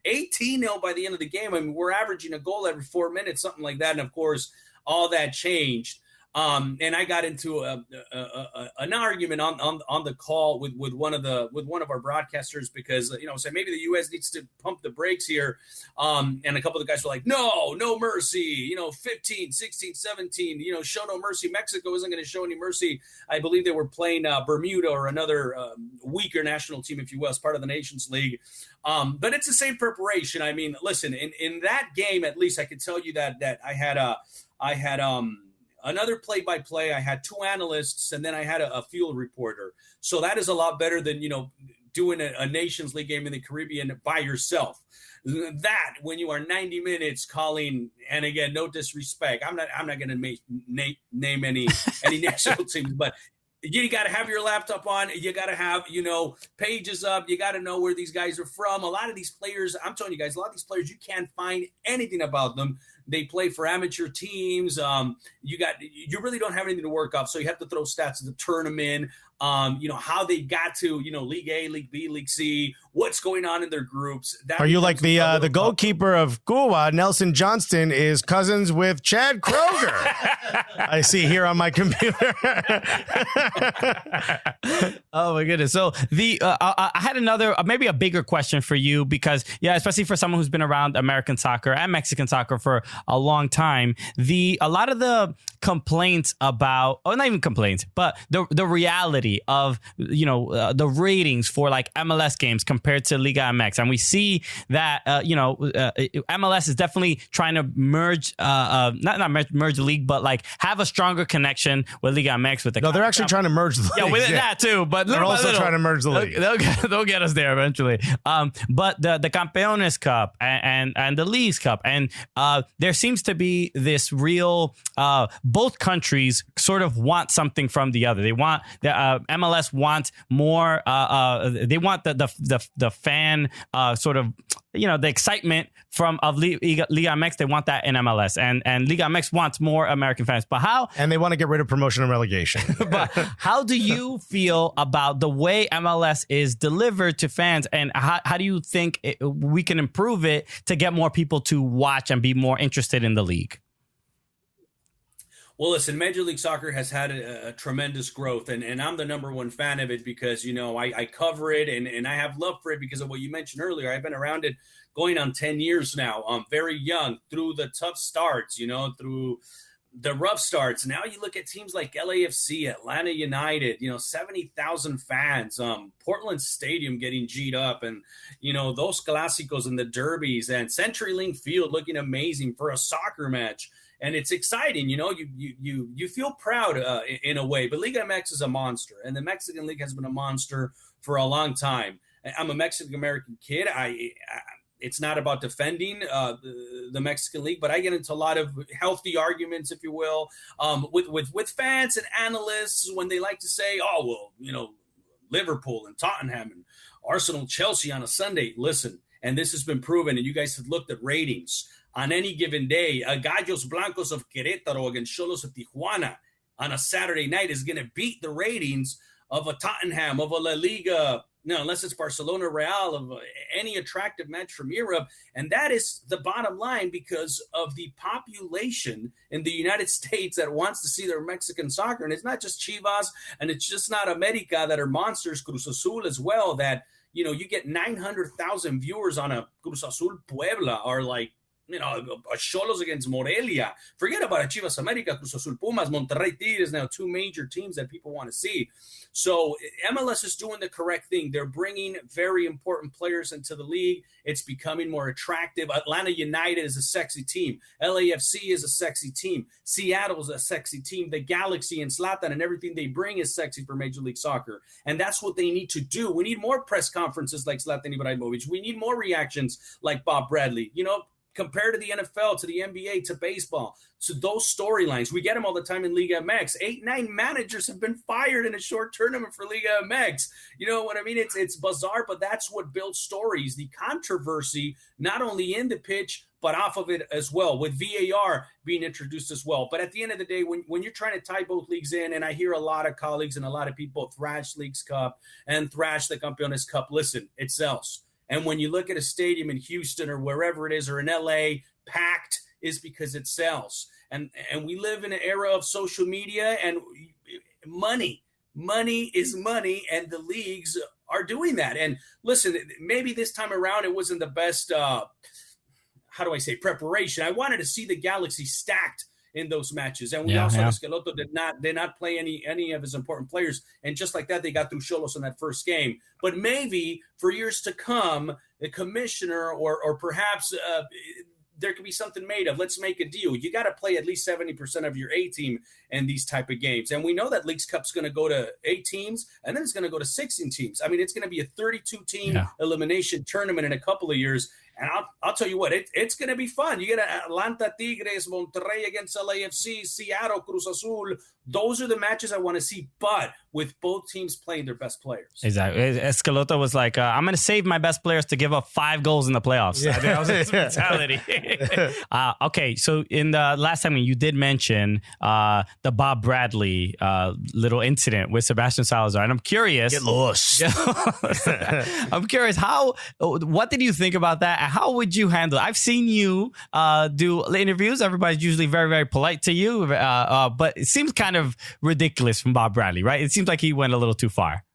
18-0 by the end of the game. I mean, we're averaging a goal every 4 minutes, something like that. And of course, all that changed. And I got into an argument on the call with one of our broadcasters because say maybe the U.S. needs to pump the brakes here, and a couple of the guys were like, no mercy, 15, 16, 17, show no mercy. Mexico isn't going to show any mercy. I believe they were playing Bermuda or another weaker national team, if you will, as part of the Nations League. But it's the same preparation. I mean, listen, in that game, at least I could tell you that I had another play-by-play. I had 2 analysts, and then I had a field reporter. So that is a lot better than, doing a Nations League game in the Caribbean by yourself. That, when you are 90 minutes calling, and again, no disrespect, I'm not going to name any national teams, but you got to have your laptop on. You got to have, pages up. You got to know where these guys are from. A lot of these players, I'm telling you guys, a lot of these players, you can't find anything about them. They play for amateur teams. You really don't have anything to work off, so you have to throw stats of the tournament. How they got to, League A, League B, League C, what's going on in their groups. Are you like the goalkeeper of Cuba, Nelson Johnston, is cousins with Chad Kroger? I see here on my computer. Oh my goodness. So I had another, maybe a bigger question for you, because especially for someone who's been around American soccer and Mexican soccer for a long time, a lot of the complaints about, not even complaints, but the reality of the ratings for like MLS games compared to Liga MX, and we see that MLS is definitely trying to merge, not merge the league, but like have a stronger connection with Liga MX. With they're actually trying to merge the league. Yeah, with that too, but they're also trying to merge the league. They'll get us there eventually. But the Campeones Cup and the Leagues Cup, and there seems to be this real both countries sort of want something from the other. They want MLS wants more. They want the fan sort of the excitement of Liga MX. They want that in MLS, and Liga MX wants more American fans. But how? And they want to get rid of promotion and relegation. But how do you feel about the way MLS is delivered to fans, and how do you think we can improve it to get more people to watch and be more interested in the league? Well, listen, Major League Soccer has had a tremendous growth, and I'm the number one fan of it because, I cover it and I have love for it because of what you mentioned earlier. I've been around it going on 10 years now. I'm very young, through the tough starts, through the rough starts. Now you look at teams like LAFC, Atlanta United, 70,000 fans, Portland Stadium getting G'd up, and, those Clásicos and the derbies, and CenturyLink Field looking amazing for a soccer match. And it's exciting, you feel proud in a way. But Liga MX is a monster, and the Mexican League has been a monster for a long time. I'm a Mexican-American kid. It's not about defending the Mexican League, but I get into a lot of healthy arguments, if you will, with fans and analysts when they like to say, Liverpool and Tottenham and Arsenal, Chelsea on a Sunday. Listen, and this has been proven, and you guys have looked at ratings. On any given day, Gallos Blancos of Querétaro against Xolos of Tijuana on a Saturday night is going to beat the ratings of a Tottenham, of a La Liga, unless it's Barcelona Real, of any attractive match from Europe. And that is the bottom line because of the population in the United States that wants to see their Mexican soccer. And it's not just Chivas, and it's just not America that are monsters, Cruz Azul as well, that, you get 900,000 viewers on a Cruz Azul Puebla, or like, a Xolos against Morelia. Forget about a Chivas America, Cruz Azul Pumas, Monterrey Tigres, now two major teams that people want to see. So MLS is doing the correct thing. They're bringing very important players into the league. It's becoming more attractive. Atlanta United is a sexy team. LAFC is a sexy team. Seattle is a sexy team. The Galaxy and Zlatan and everything they bring is sexy for Major League Soccer. And that's what they need to do. We need more press conferences like Zlatan Ibrahimovic. We need more reactions like Bob Bradley. Compared to the NFL, to the NBA, to baseball, to those storylines. We get them all the time in Liga MX. 8-9 managers have been fired in a short tournament for Liga MX. You know what I mean? It's bizarre, but that's what builds stories. The controversy, not only in the pitch, but off of it as well, with VAR being introduced as well. But at the end of the day, when you're trying to tie both leagues in, and I hear a lot of colleagues and a lot of people thrash Leagues Cup and thrash the Campeones Cup, listen, it sells. And when you look at a stadium in Houston or wherever it is, or in LA, packed, is because it sells. And we live in an era of social media and money. Money is money, and the leagues are doing that. And listen, maybe this time around it wasn't the best, preparation. I wanted to see the Galaxy stacked in those matches. And we Escaloto did not play any of his important players. And just like that, they got through Xolos in that first game. But maybe for years to come, the commissioner or perhaps there could be something made of, let's make a deal. You got to play at least 70% of your A team in these type of games. And we know that Leagues Cup's going to go to 8 teams, and then it's going to go to 16 teams. I mean, it's going to be a 32-team elimination tournament in a couple of years. And I'll tell you what, it's going to be fun. You get Atlanta Tigres, Monterrey against LAFC, Seattle, Cruz Azul. Those are the matches I want to see. But with both teams playing their best players. Exactly. Escalota was like, I'm going to save my best players to give up 5 goals in the playoffs. I think that was his mentality. Okay, so in the last segment, you did mention the Bob Bradley little incident with Sebastian Salazar. And I'm curious. Get lost. I'm curious, what did you think about that? And how would you handle it? I've seen you do interviews. Everybody's usually very, very polite to you. But it seems kind of ridiculous from Bob Bradley, right? It seems like he went a little too far.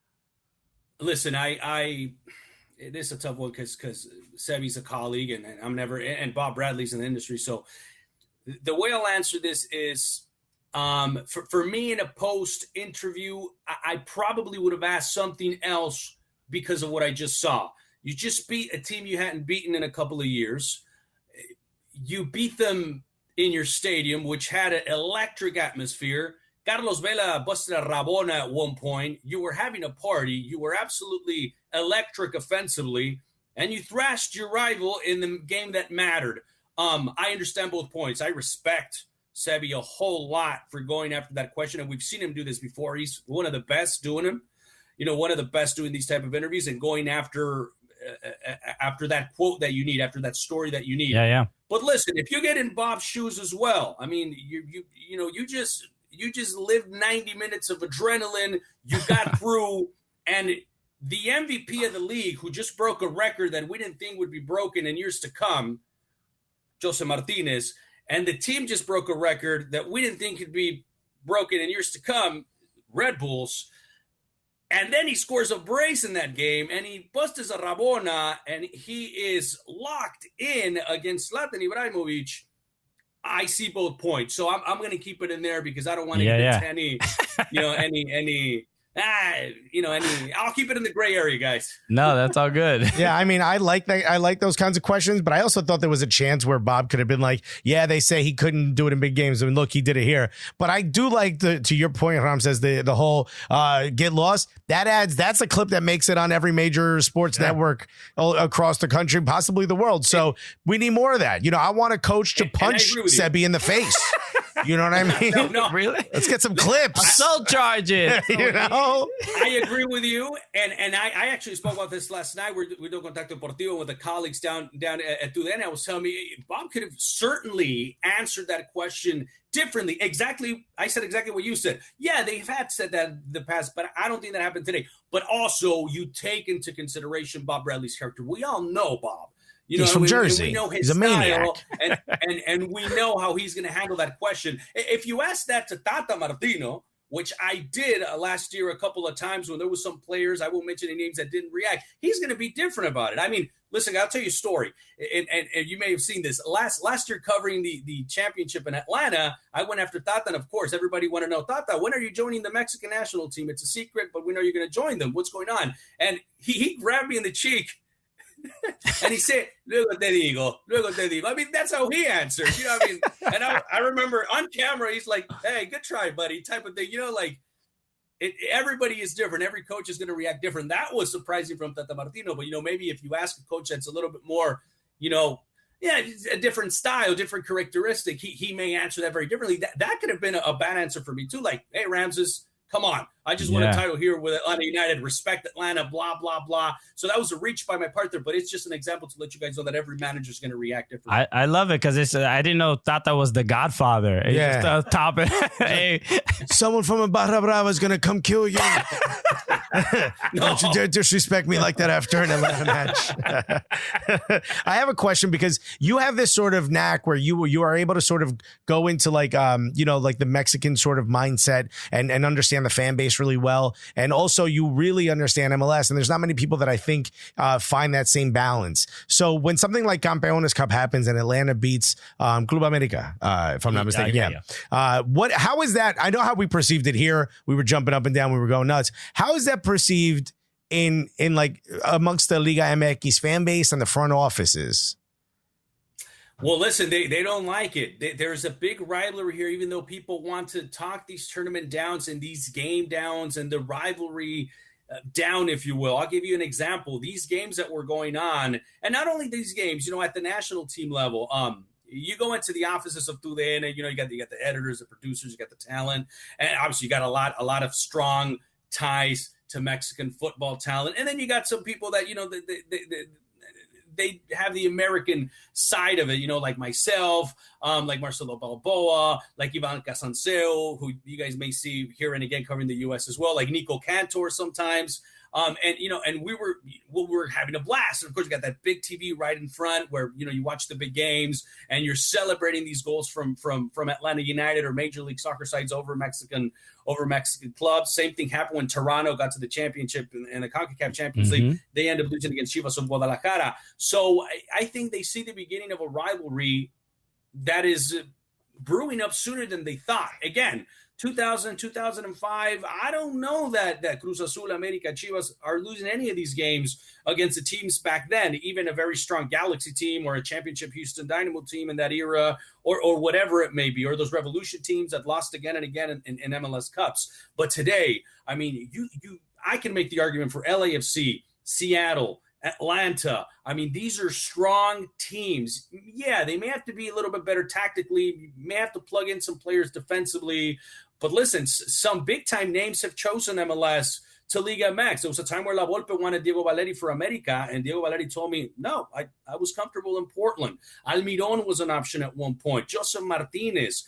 Listen, it is a tough one because Sebi's a colleague and Bob Bradley's in the industry. So the way I'll answer this is, for me in a post interview, I probably would have asked something else because of what I just saw. You just beat a team you hadn't beaten in a couple of years. You beat them in your stadium, which had an electric atmosphere. Carlos Vela busted a Rabona at one point. You were having a party. You were absolutely electric offensively, and you thrashed your rival in the game that mattered. I understand both points. I respect Sebi a whole lot for going after that question, and we've seen him do this before. He's one of the best doing them. One of the best doing these type of interviews and going after that quote that you need, after that story that you need. Yeah. But listen, if you get in Bob's shoes as well, I mean, you just lived 90 minutes of adrenaline. You got through, and the MVP of the league, who just broke a record that we didn't think would be broken in years to come, Jose Martinez, and the team just broke a record that we didn't think could be broken in years to come, Red Bulls. And then he scores a brace in that game, and he busts a Rabona, and he is locked in against Zlatan Ibrahimovic. I see both points, so I'm going to keep it in there because I don't want to get into any. I'll keep it in the gray area, guys. No, that's all good. Yeah, I mean, I like that. I like those kinds of questions, but I also thought there was a chance where Bob could have been like, yeah, they say he couldn't do it in big games. I mean, look, he did it here. But I do like to your point, Ramses, the whole get lost. That's a clip that makes it on every major sports network across the country, possibly the world. So we need more of that. I want a coach to punch Sebi in the face. You know what I mean? No, really? Let's get some clips. Assault charges. I agree with you. And I actually spoke about this last night. We're doing Contacto Deportivo with the colleagues down at TUDN. I was telling me Bob could have certainly answered that question differently. I said exactly what you said. Yeah, they've said that in the past, but I don't think that happened today. But also, you take into consideration Bob Bradley's character. We all know Bob. He's from Jersey. We know his he's a maniac. and we know how he's going to handle that question. If you ask that to Tata Martino, which I did last year a couple of times when there was some players, I won't mention any names, that didn't react, he's going to be different about it. I mean, listen, I'll tell you a story. And you may have seen this. Last year covering the championship in Atlanta, I went after Tata, and of course, everybody wanted to know, Tata, when are you joining the Mexican national team? It's a secret, but when are you going to join them? What's going on? And he grabbed me in the cheek. And he said, luego te digo. I mean, that's how he answered. You know what I mean? And I remember on camera, he's like, hey, good try, buddy, type of thing. Everybody is different. Every coach is going to react different. That was surprising from Tata Martino. But, maybe if you ask a coach that's a little bit more, a different style, different characteristic, he may answer that very differently. That could have been a bad answer for me, too. Like, hey, Ramses, come on. I just won a title here with Atlanta United. Respect Atlanta, blah, blah, blah. So that was a reach by my partner, but it's just an example to let you guys know that every manager is going to react differently. I love it because I didn't know Tata was the Godfather. It's just top it. Hey. Someone from a Barra Brava is going to come kill you. Don't you dare disrespect me like that after an Atlanta match. I have a question because you have this sort of knack where you are able to sort of go into like the Mexican sort of mindset and understand the fan base really well. And also you really understand MLS, and there's not many people that I think find that same balance. So when something like Campeones Cup happens and Atlanta beats Club America, if I'm not mistaken. How is that? I know how we perceived it here. We were jumping up and down. We were going nuts. How is that perceived in like amongst the Liga MX fan base and the front offices? Well, listen, they don't like it. There's a big rivalry here, even though people want to talk these tournament downs and these game downs and the rivalry down, if you will. I'll give you an example. These games that were going on, and not only these games, at the national team level, you go into the offices of TUDN, you got the editors, the producers, you got the talent, and obviously you got a lot of strong ties to Mexican football talent. And then you got some people that, they have the American side of it, like myself, like Marcelo Balboa, like Ivan Casanseo, who you guys may see here and again covering the U.S. as well, like Nico Cantor sometimes. And we were having a blast. And of course, you got that big TV right in front where, you watch the big games and you're celebrating these goals from Atlanta United or Major League Soccer sides over Mexican clubs. Same thing happened when Toronto got to the championship and the CONCACAF Champions League. They ended up losing against Chivas of Guadalajara. So I think they see the beginning of a rivalry that is brewing up sooner than they thought. Again, 2000, 2005, I don't know that Cruz Azul, America, Chivas are losing any of these games against the teams back then, even a very strong Galaxy team or a championship Houston Dynamo team in that era or whatever it may be, or those Revolution teams that lost again and again in MLS Cups. But today, I mean, I can make the argument for LAFC, Seattle, Atlanta. I mean, these are strong teams. Yeah, they may have to be a little bit better tactically. You may have to plug in some players defensively. But listen, some big-time names have chosen MLS to Liga MX. There was a time where La Volpe wanted Diego Valeri for America, and Diego Valeri told me, no, I was comfortable in Portland. Almiron was an option at one point. Joseph Martinez,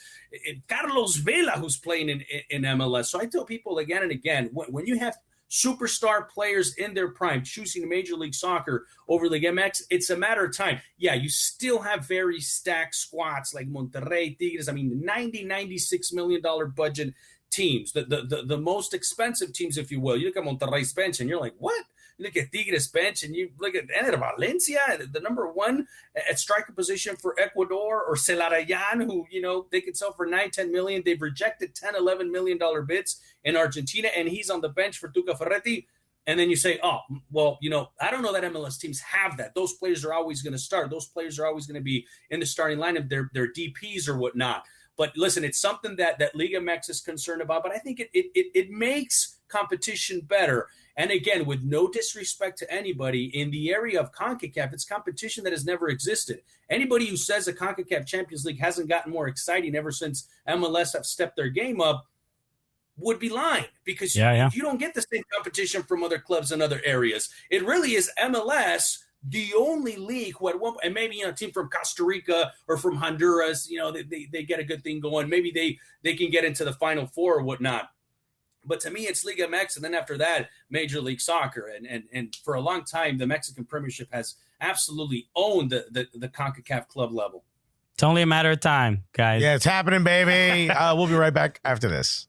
Carlos Vela, who's playing in MLS. So I tell people again and again, when you have superstar players in their prime choosing Major League Soccer over Liga MX, it's a matter of time. Yeah, you still have very stacked squads like Monterrey, Tigres. I mean, $96 million budget teams, the most expensive teams, if you will. You look at Monterrey's bench and you're like, what? You look at Tigres bench and you look at Valencia, the number one at striker position for Ecuador, or Celarayan, who, they could sell for $9-10 million. They've rejected $10-11 million bids in Argentina, and he's on the bench for Tuca Ferretti. And then you say, oh, well, I don't know that MLS teams have that. Those players are always going to start. Those players are always going to be in the starting lineup. They're DPs or whatnot. But listen, it's something that Liga MX is concerned about. But I think it makes competition better. And again, with no disrespect to anybody, in the area of CONCACAF, it's competition that has never existed. Anybody who says the CONCACAF Champions League hasn't gotten more exciting ever since MLS have stepped their game up would be lying, because you don't get the same competition from other clubs in other areas. It really is MLS, the only league who at one, and maybe a team from Costa Rica or from Honduras, they get a good thing going. Maybe they can get into the Final Four or whatnot. But to me, it's Liga MX, and then after that, Major League Soccer. And for a long time, the Mexican Premiership has absolutely owned the CONCACAF club level. It's only a matter of time, guys. Yeah, it's happening, baby. We'll be right back after this.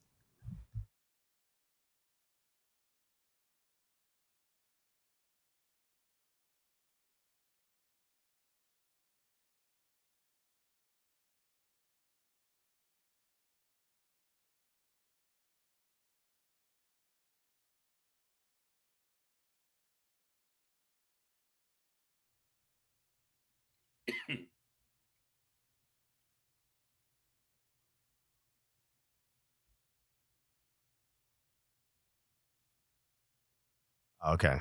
Okay.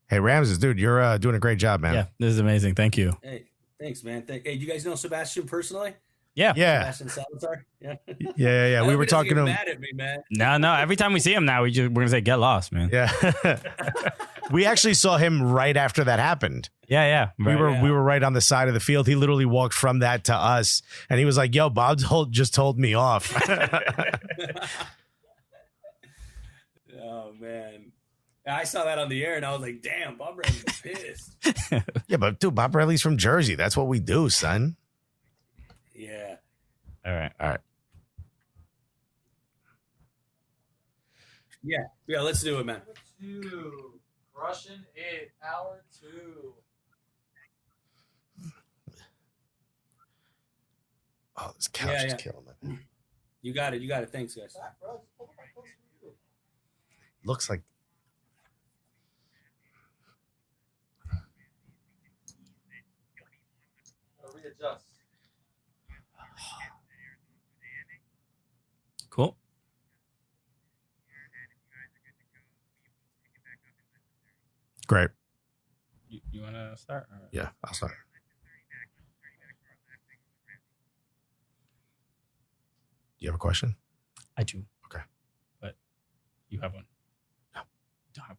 Hey, Ramses, dude, you're doing a great job, man. Yeah, this is amazing. Thank you. Hey, thanks, man. Hey, you guys know Sebastian personally? Yeah. Sebastian Salazar? Yeah. Yeah. We were talking to him. Mad at me, man. No. Every time we see him now, we're going to say, get lost, man. Yeah. We actually saw him right after that happened. Yeah. Right. We were right on the side of the field. He literally walked from that to us, and he was like, yo, Bob just told me off. Oh, man. I saw that on the air, and I was like, damn, Bob Bradley's pissed. Yeah, but dude, Bob Bradley's from Jersey. That's what we do, son. Yeah. All right. Yeah, let's do it, man. Russian it, hour 2. Oh, this couch is killing me. You got it. Thanks, guys. Looks like. Readjust. Cool. Great. You want to start? Or? Yeah, I'll start. You have a question? I do. Okay. But you have one? No. Don't have one.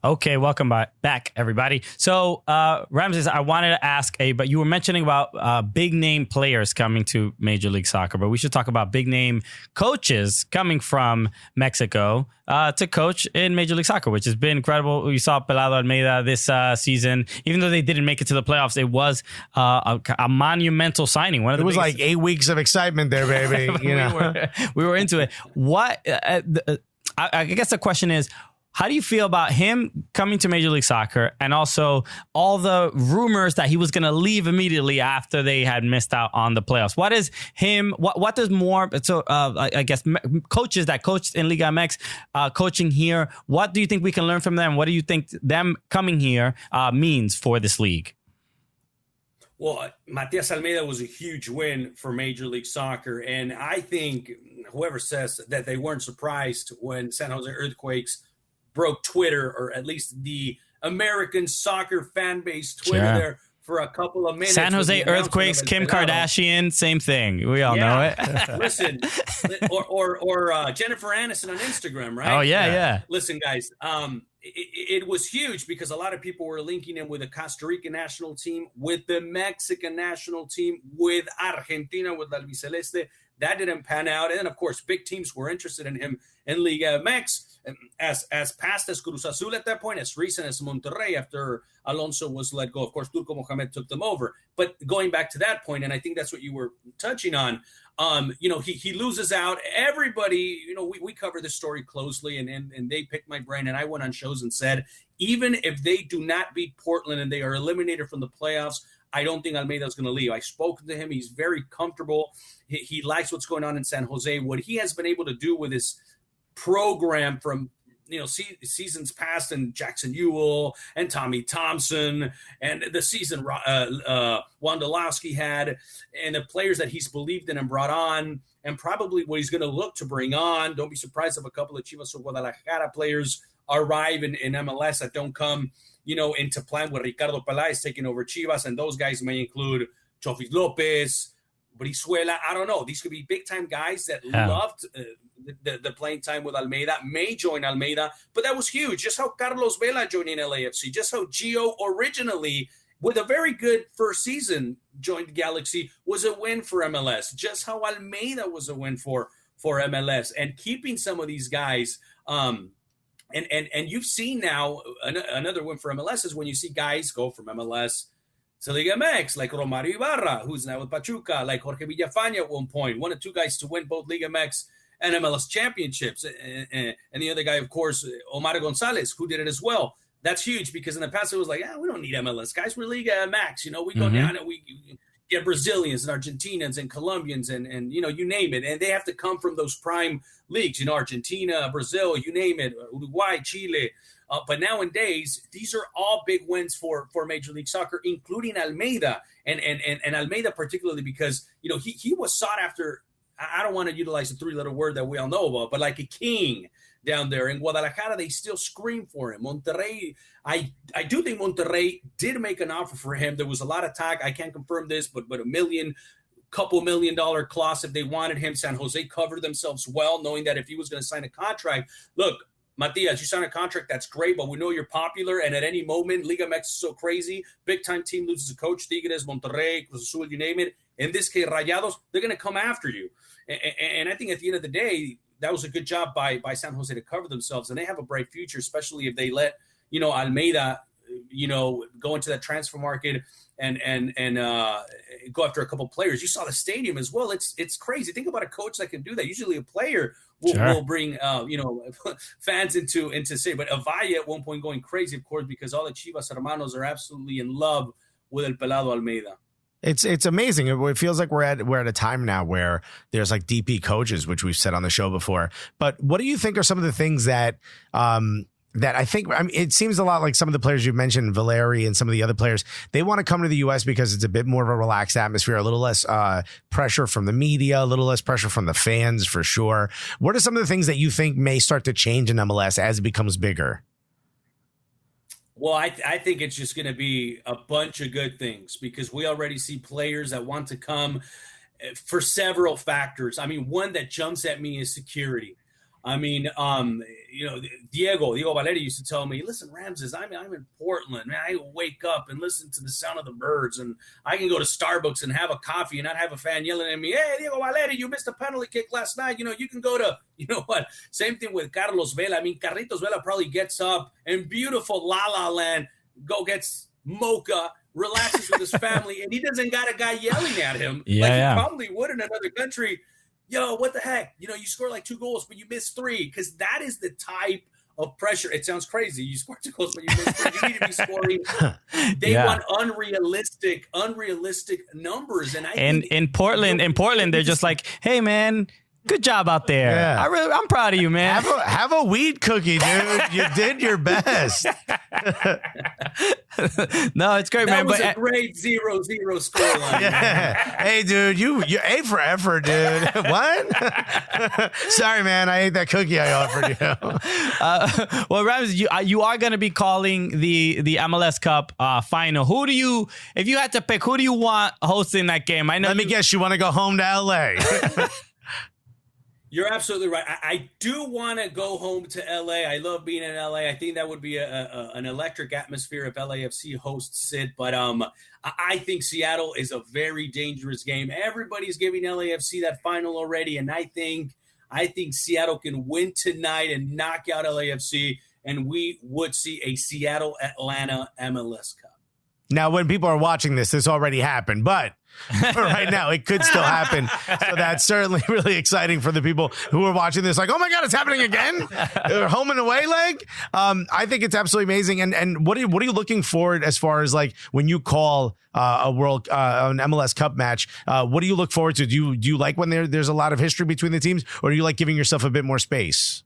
Okay, welcome back, everybody. So, Ramses, I wanted to ask but you were mentioning about big name players coming to Major League Soccer, but we should talk about big name coaches coming from Mexico to coach in Major League Soccer, which has been incredible. We saw Pelado Almeida this season. Even though they didn't make it to the playoffs, it was a monumental signing. It was like 8 weeks of excitement there, baby. You know, we were into it. What? I guess the question is, how do you feel about him coming to Major League Soccer and also all the rumors that he was going to leave immediately after they had missed out on the playoffs? What is him? What does more? So I guess coaches that coached in Liga MX coaching here. What do you think we can learn from them? What do you think them coming here means for this league? Well, Matias Almeida was a huge win for Major League Soccer. And I think whoever says that they weren't surprised when San Jose Earthquakes broke Twitter, or at least the American soccer fan base Twitter there for a couple of minutes. San Jose Earthquakes, Kim Kardashian, same thing. We all know it. Listen, or Jennifer Aniston on Instagram, right? Oh, yeah. Listen, guys, it was huge because a lot of people were linking him with the Costa Rican national team, with the Mexican national team, with Argentina, with Albiceleste. That didn't pan out. And then, of course, big teams were interested in him in Liga MX, as past as Cruz Azul at that point, as recent as Monterrey after Alonso was let go. Of course, Turco Mohamed took them over. But going back to that point, and I think that's what you were touching on, he loses out. Everybody, we cover this story closely, and they picked my brain, and I went on shows and said, even if they do not beat Portland and they are eliminated from the playoffs, I don't think Almeida is going to leave. I spoke to him. He's very comfortable. He likes what's going on in San Jose. What he has been able to do with his program from seasons past, and Jackson Ewell and Tommy Thompson, and the season Wondolowski had, and the players that he's believed in and brought on, and probably what he's going to look to bring on. Don't be surprised if a couple of Chivas or Guadalajara players arrive in MLS that don't come into plan with Ricardo Peláez taking over Chivas, and those guys may include Chofis Lopez, Brizuela. I don't know. These could be big-time guys that loved the playing time with Almeida, may join Almeida, but that was huge. Just how Carlos Vela joining LAFC, just how Gio originally, with a very good first season, joined Galaxy, was a win for MLS. Just how Almeida was a win for MLS. And keeping some of these guys and you've seen now another win for MLS is when you see guys go from MLS to Liga MX, like Romario Ibarra, who's now with Pachuca, like Jorge Villafaña at one point, one of two guys to win both Liga MX and MLS championships. And the other guy, of course, Omar Gonzalez, who did it as well. That's huge because in the past it was like, we don't need MLS guys. We're Liga MX. We go down and we get Brazilians and Argentinians and Colombians and you name it. And they have to come from those prime leagues, Argentina, Brazil, you name it, Uruguay, Chile. But nowadays, these are all big wins for Major League Soccer, including Almeida. And Almeida particularly because, he was sought after. I don't want to utilize a three-letter word that we all know about, but like a king down there. In Guadalajara, they still scream for him. Monterrey, I do think Monterrey did make an offer for him. There was a lot of talk. I can't confirm this, but couple $1 million clause if they wanted him. San Jose covered themselves well, knowing that if he was going to sign a contract, look, Matias, you sign a contract, that's great, but we know you're popular, and at any moment, Liga MX is so crazy, big-time team loses a coach, Tigres, Monterrey, Cruz Azul, you name it. In this case, Rayados, they're going to come after you. And I think at the end of the day, that was a good job by San Jose to cover themselves, and they have a bright future, especially if they let, Almeida, go into that transfer market and go after a couple players. You saw the stadium as well. It's crazy. Think about a coach that can do that. Usually a player will bring fans into say, but Avaya at one point going crazy, of course, because all the Chivas hermanos are absolutely in love with El Pelado Almeida. It's amazing. It feels like we're at a time now where there's like DP coaches, which we've said on the show before. But what do you think are some of the things that that I think, I mean, it seems a lot like some of the players you mentioned, Valeri and some of the other players, they want to come to the U.S. because it's a bit more of a relaxed atmosphere, a little less pressure from the media, a little less pressure from the fans for sure. What are some of the things that you think may start to change in MLS as it becomes bigger? Well, I think it's just going to be a bunch of good things because we already see players that want to come for several factors. I mean, one that jumps at me is security. I mean, Diego Valeri used to tell me, listen, Ramses, I'm in Portland, man. I wake up and listen to the sound of the birds, and I can go to Starbucks and have a coffee and not have a fan yelling at me, hey, Diego Valeri, you missed a penalty kick last night. You can go to, same thing with Carlos Vela. I mean, Carlitos Vela probably gets up in beautiful La La Land, gets mocha, relaxes with his family, and he doesn't got a guy yelling at him he probably would in another country. Yo, what the heck? You score like 2 goals, but you missed 3 because that is the type of pressure. It sounds crazy. You score 2 goals, but you missed 3. You need to be scoring. They want unrealistic numbers. And in Portland, they're just like, hey, man, good job out there. Yeah. I'm proud of you, man. Have a weed cookie, dude. You did your best. No, it's great, man. That was a great 0-0 scoreline. Yeah. Hey, dude, you A for effort, dude. What? Sorry, man. I ate that cookie I offered you. Well, Ramses, you are going to be calling the MLS Cup final. If you had to pick, who do you want hosting that game? I know. Let me guess, you want to go home to LA. You're absolutely right. I do want to go home to LA. I love being in LA. I think that would be an electric atmosphere if LAFC hosts it. But I think Seattle is a very dangerous game. Everybody's giving LAFC that final already, and I think Seattle can win tonight and knock out LAFC, and we would see a Seattle-Atlanta MLS Cup. Now, when people are watching this already happened, but right now it could still happen. So that's certainly really exciting for the people who are watching this. Like, oh my God, it's happening again. Home and away leg. I think it's absolutely amazing. And what are you looking forward as far as like when you call an MLS Cup match? What do you look forward to? Do you like when there's a lot of history between the teams, or do you like giving yourself a bit more space?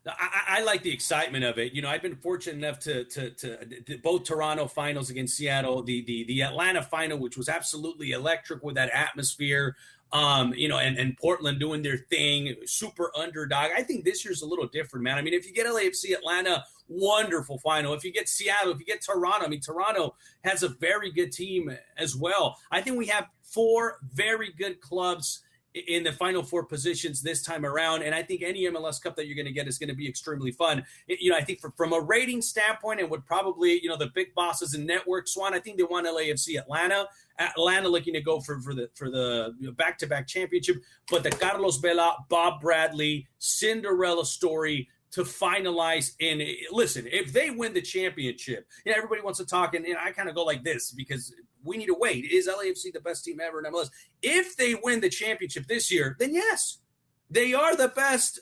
I like the excitement of it. I've been fortunate enough to both Toronto finals against Seattle, the Atlanta final, which was absolutely electric with that atmosphere, and Portland doing their thing, super underdog. I think this year's a little different, man. I mean, if you get LAFC Atlanta, wonderful final. If you get Seattle, if you get Toronto, I mean, Toronto has a very good team as well. I think we have 4 very good clubs in the final 4 positions this time around. And I think any MLS Cup that you're going to get is going to be extremely fun. I think from a rating standpoint, and would probably, the big bosses in network, Swan, I think they want LAFC Atlanta looking to go for the back-to-back championship. But the Carlos Vela, Bob Bradley, Cinderella story to finalize listen, if they win the championship, everybody wants to talk, and I kind of go like this because we need to wait. Is LAFC the best team ever in MLS? If they win the championship this year, then yes, they are the best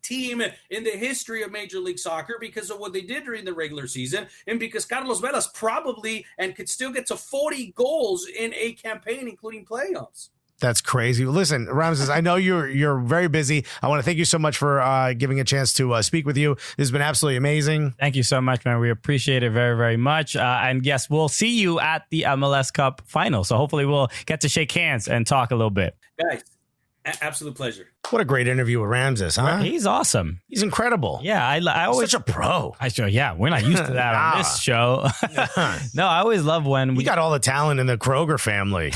team in the history of Major League Soccer because of what they did during the regular season, and because Carlos Vela's probably and could still get to 40 goals in a campaign, including playoffs. That's crazy. Listen, Ramses, I know you're very busy. I want to thank you so much for giving a chance to speak with you. This has been absolutely amazing. Thank you so much, man. We appreciate it very, very much. And yes, we'll see you at the MLS Cup final. So hopefully we'll get to shake hands and talk a little bit. Guys, absolute pleasure. What a great interview with Ramses, huh? He's awesome. He's incredible. Yeah, I always such a pro. We're not used to that on this show. No, I always love when we got all the talent in the Kroger family.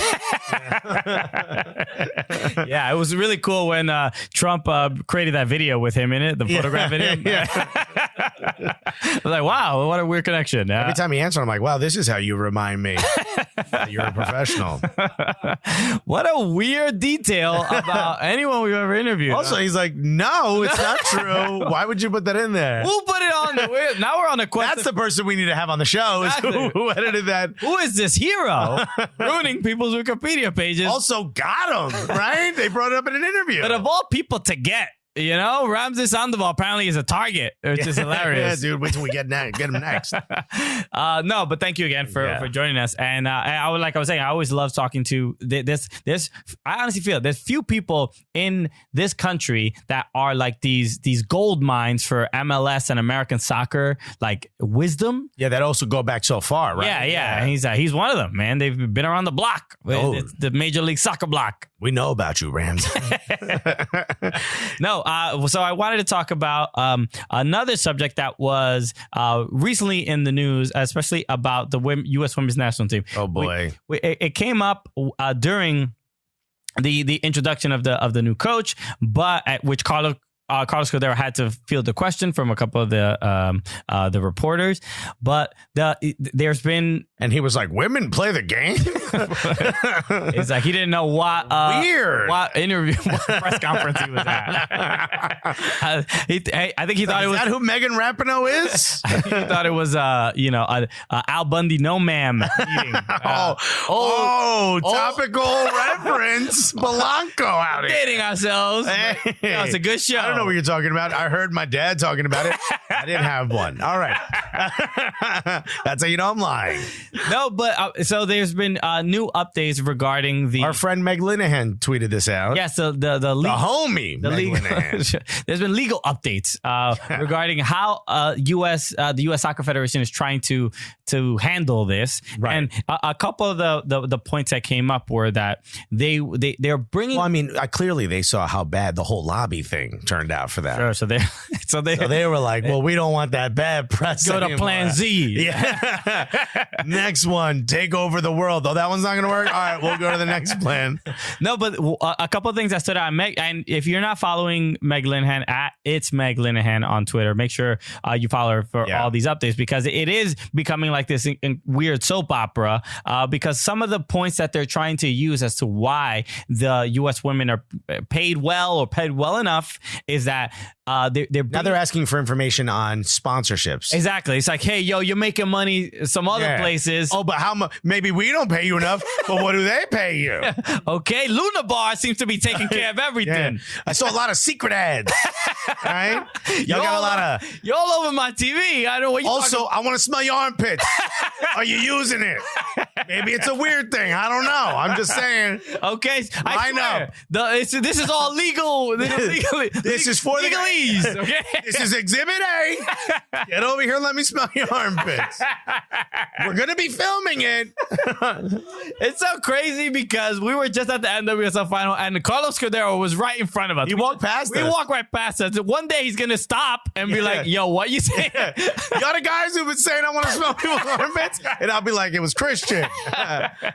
Yeah, it was really cool when Trump created that video with him in it, the photograph video. I was like, wow, what a weird connection. Every time he answered, I'm like, wow, this is how you remind me that you're a professional. What a weird detail about anyone we've ever interviewed. Also, he's like, no, it's not true. Why would you put that in there? Who put it on? Now we're on a question. That's the person we need to have on the show. Is who edited that? Who is this hero ruining people's Wikipedia pages? Also got him, right? They brought it up in an interview. But of all people to get, Ramses Sandoval apparently is a target, which is hilarious. Yeah, dude. Wait till we get him next. No, but thank you again for joining us. And I was saying, I always love talking to this. I honestly feel there's few people in this country that are like these gold mines for MLS and American soccer, like wisdom. Yeah, that also go back so far, right? Yeah. He's one of them, man. They've been around the block. It's the Major League Soccer block. We know about you, Rams. No, so I wanted to talk about another subject that was recently in the news, especially about the U.S. Women's National Team. Oh boy, it came up during the introduction of the new coach, but at which Carlos Cordero had to field the question from a couple of the reporters, but there's been, and he was like, "Women play the game." It's like he didn't know what what press conference he was at. I think he thought it was. Is that who Megan Rapinoe is? He thought it was Al Bundy no ma'am meeting. Topical reference. Belanco out here. Dating ourselves. Hey. It's a good show. I don't know what you're talking about. I heard my dad talking about it. I didn't have one. All right. That's how you know I'm lying. No, but so there's been new updates regarding our friend Meg Linehan tweeted this out. Yes, the homie, the Meg Linehan. There's been legal updates regarding how the U.S. Soccer Federation is trying to handle this. Right. And a couple of the points that came up were that they're bringing. Well, I mean, clearly they saw how bad the whole lobby thing turned out for them. Sure. So they were like, well, we don't want that bad press. Go to Plan Z. Yeah. Next one, take over the world. Oh, that one's not going to work. All right, we'll go to the next plan. No, but a couple of things that stood out. And if you're not following Meg Linehan it's Meg Linehan on Twitter, make sure you follow her for all these updates, because it is becoming like this weird soap opera. Because some of the points that they're trying to use as to why the U.S. women are paid well or paid well enough is that they're asking for information on sponsorships. Exactly. It's like, hey, yo, you're making money some other places. Oh, but how much? Maybe we don't pay you enough, but what do they pay you? Okay, Luna Bar seems to be taking care of everything. Yeah. I saw a lot of secret ads. Right? Y'all got a lot of. You're all over my TV. I don't know what you. Also, I want to smell your armpits. Are you using it? Maybe it's a weird thing. I don't know. I'm just saying. Okay, I know. This is all legal. This is for the legalese. Okay? This is Exhibit A. Get over here and let me smell your armpits. We're gonna be filming it. It's so crazy because we were just at the NWSL final and Carlos Cordero was right in front of us. He walked past us. We walked right past us. One day he's gonna stop and be like, "Yo, what you saying?" Y'all the guys who've been saying I want to smell people's armpits, and I'll be like, "It was Christian."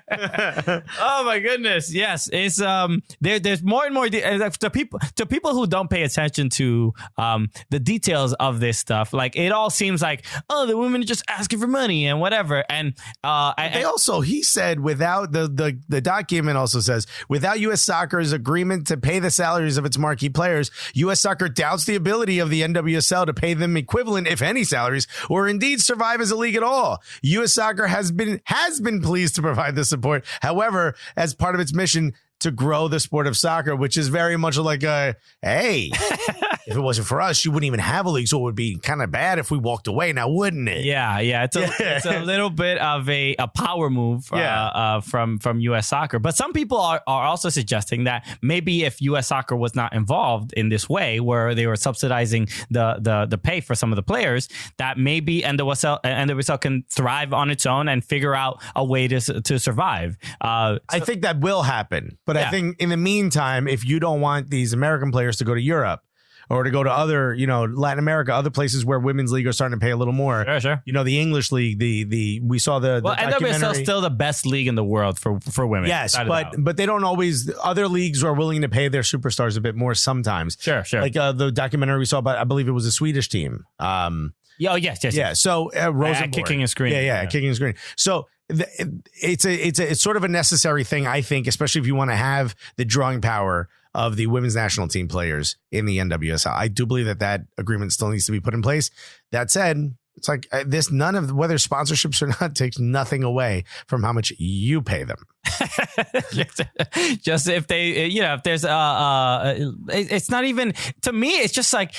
Oh my goodness! Yes, it's there's more and more to people who don't pay attention to the details of this stuff. Like it all seems like, oh, the women are just asking for money and whatever. And he said without the document also says without U.S. Soccer's agreement to pay the salaries of its marquee players, U.S. Soccer doubts the ability of the NWSL to pay them equivalent, if any, salaries, or indeed survive as a league at all. U.S. Soccer has been pleased to provide this support. However, as part of its mission to grow the sport of soccer, which is very much like hey, if it wasn't for us, you wouldn't even have a league. So it would be kind of bad if we walked away now, wouldn't it? Yeah. It's a little bit of a power move from U.S. Soccer. But some people are also suggesting that maybe if U.S. Soccer was not involved in this way, where they were subsidizing the pay for some of the players, that maybe NWSL can thrive on its own and figure out a way to survive. I think that will happen. But I think in the meantime, if you don't want these American players to go to Europe or to go to other, Latin America, other places where women's league are starting to pay a little more. Sure. The English league, we saw the NWSL is still the best league in the world for women. Yes, but they don't always. Other leagues are willing to pay their superstars a bit more sometimes. Sure. Like the documentary we saw about, I believe it was a Swedish team. Yes. Yeah. So Rosenborg kicking and screaming. Yeah, kicking and screaming. So it's sort of a necessary thing, I think, especially if you want to have the drawing power of the women's national team players in the NWSL. I do believe that agreement still needs to be put in place. That said, It's like this, none of whether sponsorships or not takes nothing away from how much you pay them. Just if they, if there's it's not even, to me, it's just like,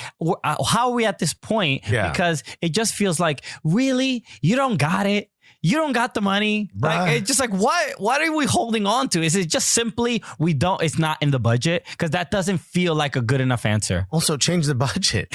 how are we at this point? Yeah. Because it just feels like, really, you don't got it. You don't got the money. Like, it's just like, what are we holding on to? Is it just simply it's not in the budget? Because that doesn't feel like a good enough answer. Also, change the budget.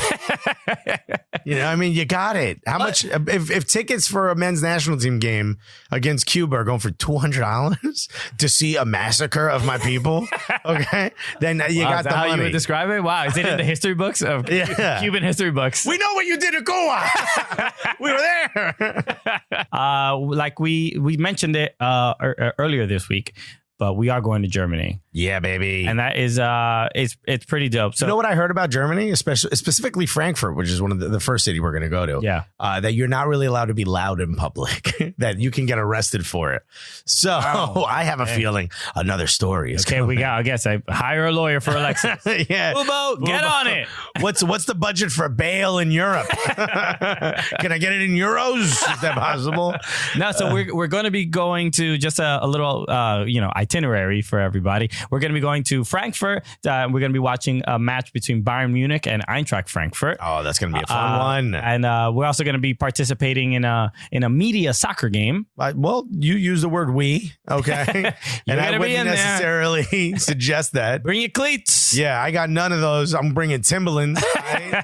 I mean, you got it. How much? If tickets for a men's national team game against Cuba are going for $200 to see a massacre of my people, okay, then you got the money. How you would describe it? Wow, is it in the history books of Cuban history books? We know what you did at Cuba. We were there. Like we mentioned it earlier this week, but we are going to Germany. Yeah, baby. And that is it's pretty dope. So you know what I heard about Germany, specifically Frankfurt, which is one of the first city we're going to go to. Yeah. That you're not really allowed to be loud in public, that you can get arrested for it. So I have a feeling another story is coming. I guess I hire a lawyer for Alexis. Yeah. Ubo, get on it. What's the budget for bail in Europe? Can I get it in euros? Is that possible? No, so we're going to be going to just a little itinerary for everybody. We're going to be going to Frankfurt. We're going to be watching a match between Bayern Munich and Eintracht Frankfurt. Oh, that's going to be a fun one. And we're also going to be participating in a media soccer game. Well, you use the word "we," okay? And I wouldn't necessarily suggest that. Bring your cleats. Yeah, I got none of those. I'm bringing Timberlands. Right?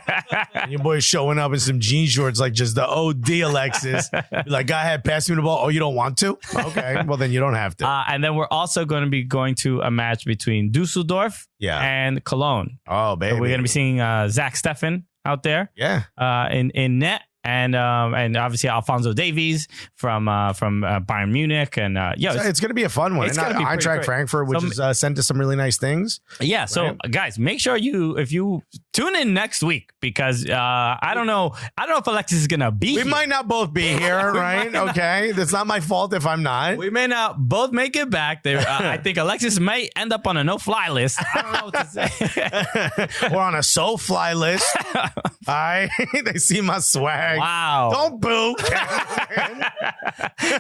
Your boy's showing up in some jean shorts, like just the OD Alexis. Be like, go ahead, pass me the ball. Oh, you don't want to? Okay, well then you don't have to. And then we're also going to be going to a match between Dusseldorf and Cologne. Oh, baby. So we're going to be seeing Zach Steffen out there. Yeah. In net. And obviously Alphonso Davies from Bayern Munich, and it's going to be a fun one. It's and Eintracht Frankfurt, which is sent us some really nice things. Yeah, right? So guys, make sure if you tune in next week, because I don't know if Alexis is going to be. We might not both be here, right? Okay, that's not my fault if I'm not. We may not both make it back. I think Alexis may end up on a no-fly list. I don't know what to say. Or on a so-fly list. They see my swag. Wow. Don't boo.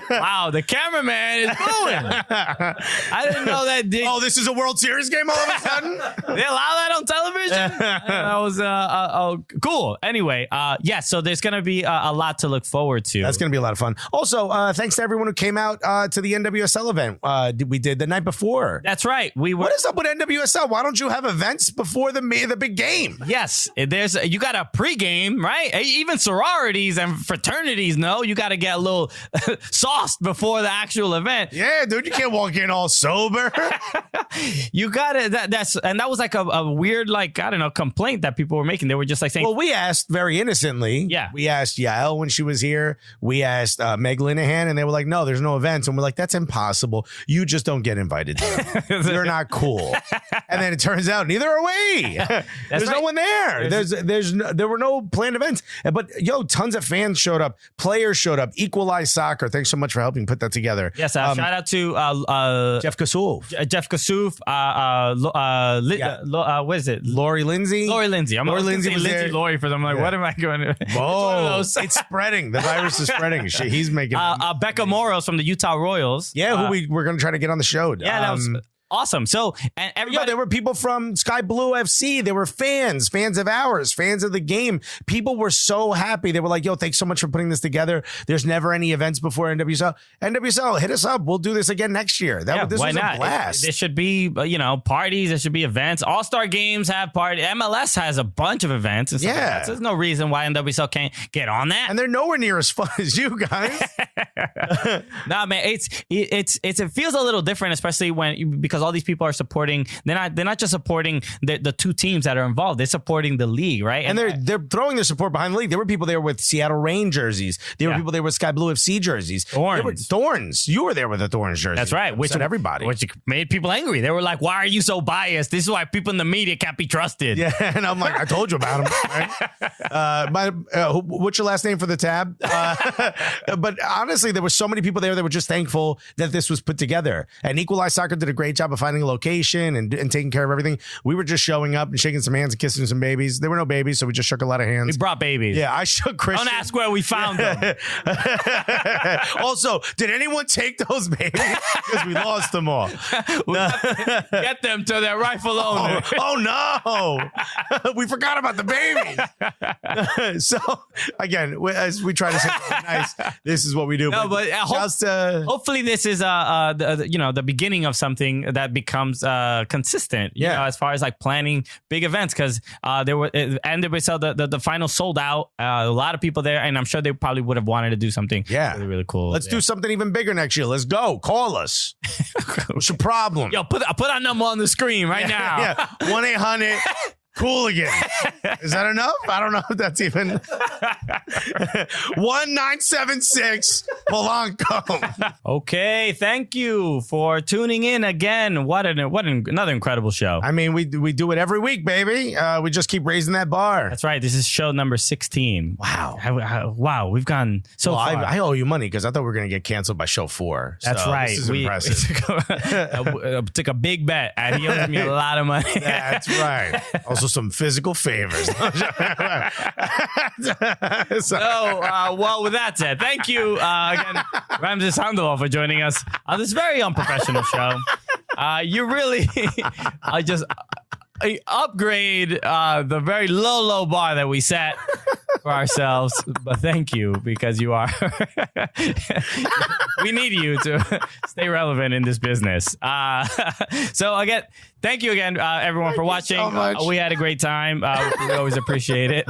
Wow, the cameraman is booing. I didn't know that. This is a World Series game all of a sudden? They allow that on television? That was cool. Anyway, so there's going to be a lot to look forward to. That's going to be a lot of fun. Also, thanks to everyone who came out to the NWSL event we did the night before. That's right. What is up with NWSL? Why don't you have events before the big game? Yes, you got a pregame, right? Even sororities and fraternities know you got to get a little sauced before the actual event. Yeah, dude, you can't walk in all sober. You got it. That was like a weird, complaint that people were making. They were just like saying, well, we asked very innocently. Yeah, we asked Yael when she was here. We asked Meg Linehan, and they were like, no, there's no events. And we're like, that's impossible. You just don't get invited to them. You're not cool. And then it turns out neither are we. There's no one there. There were no planned events. But tons of fans showed up. Players showed up. Equalize Soccer. Thanks so much for helping put that together. Yes, shout out to Jeff Kassouf. What is it? Lori Lindsay. Lori Lindsay. Lori Lindsay was Lindsay there. Lori for them. Like, what am I going to? Oh, it's spreading. The virus is spreading. He's making. Becca Moros from the Utah Royals. Yeah, who we're going to try to get on the show. Yeah, that was awesome. So, and everybody, there were people from Sky Blue FC. There were fans of ours, fans of the game. People were so happy. They were like, thanks so much for putting this together. There's never any events before NWSL. NWSL, hit us up. We'll do this again next year. This was a blast. There should be, parties. There should be events. All-Star games have parties. MLS has a bunch of events. And stuff like that. So there's no reason why NWSL can't get on that. And they're nowhere near as fun as you guys. Nah, man, it feels a little different, especially because all these people are supporting. They're not just supporting the two teams that are involved. They're supporting the league, right? And they're throwing their support behind the league. There were people there with Seattle Reign jerseys. There were people there with Sky Blue FC jerseys. Thorns. You were there with a Thorns jersey. That's right. Which everybody. Which made people angry. They were like, "Why are you so biased? This is why people in the media can't be trusted." Yeah, and I'm like, I told you about them. Right? What's your last name for the tab? But honestly, there were so many people there that were just thankful that this was put together. And Equalize Soccer did a great job. job of finding a location and taking care of everything. We were just showing up and shaking some hands and kissing some babies. There were no babies, so we just shook a lot of hands. We brought babies. Yeah, I shook Christian. Don't ask where we found them. Also, did anyone take those babies? Because we lost them all. Get them to their rightful owner. Oh no. We forgot about the babies. So, again, as we try to say nice, this is what we do. No, but hopefully this is the beginning of something that becomes consistent. You know, as far as like planning big events, because there were NWSL the final sold out. A lot of people there, and I'm sure they probably would have wanted to do something really, really cool. Let's do something even bigger next year. Let's go. Call us. What's your problem? Yo, put our number on the screen right now. Yeah, 1-800 Cooligans. Is that enough? I don't know if that's even 1976 Polanco. Okay, thank you for tuning in again. What another incredible show. I mean, we do it every week, baby. We just keep raising that bar. That's right. This is show number 16. Wow. Wow, we've gone so far. I owe you money because I thought we were going to get canceled by show 4. That's right. This is impressive. Took a big bet, and he owes me a lot of money. That's right. Also, some physical favors. Well, with that said, thank you again, Ramses Sandoval, for joining us on this very unprofessional show. You really just upgrade the very low bar that we set for ourselves, but thank you, because you are we need you to stay relevant in this business. So again, thank you again, everyone, for watching. So we had a great time. We always appreciate it.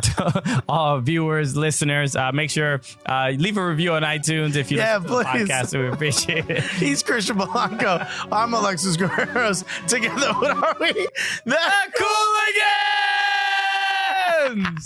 All viewers, listeners, make sure leave a review on iTunes if you listen to the podcast. So we appreciate it. He's Christian Polanco. I'm Alexis Guerreros. Together, what are we? The Cooligans!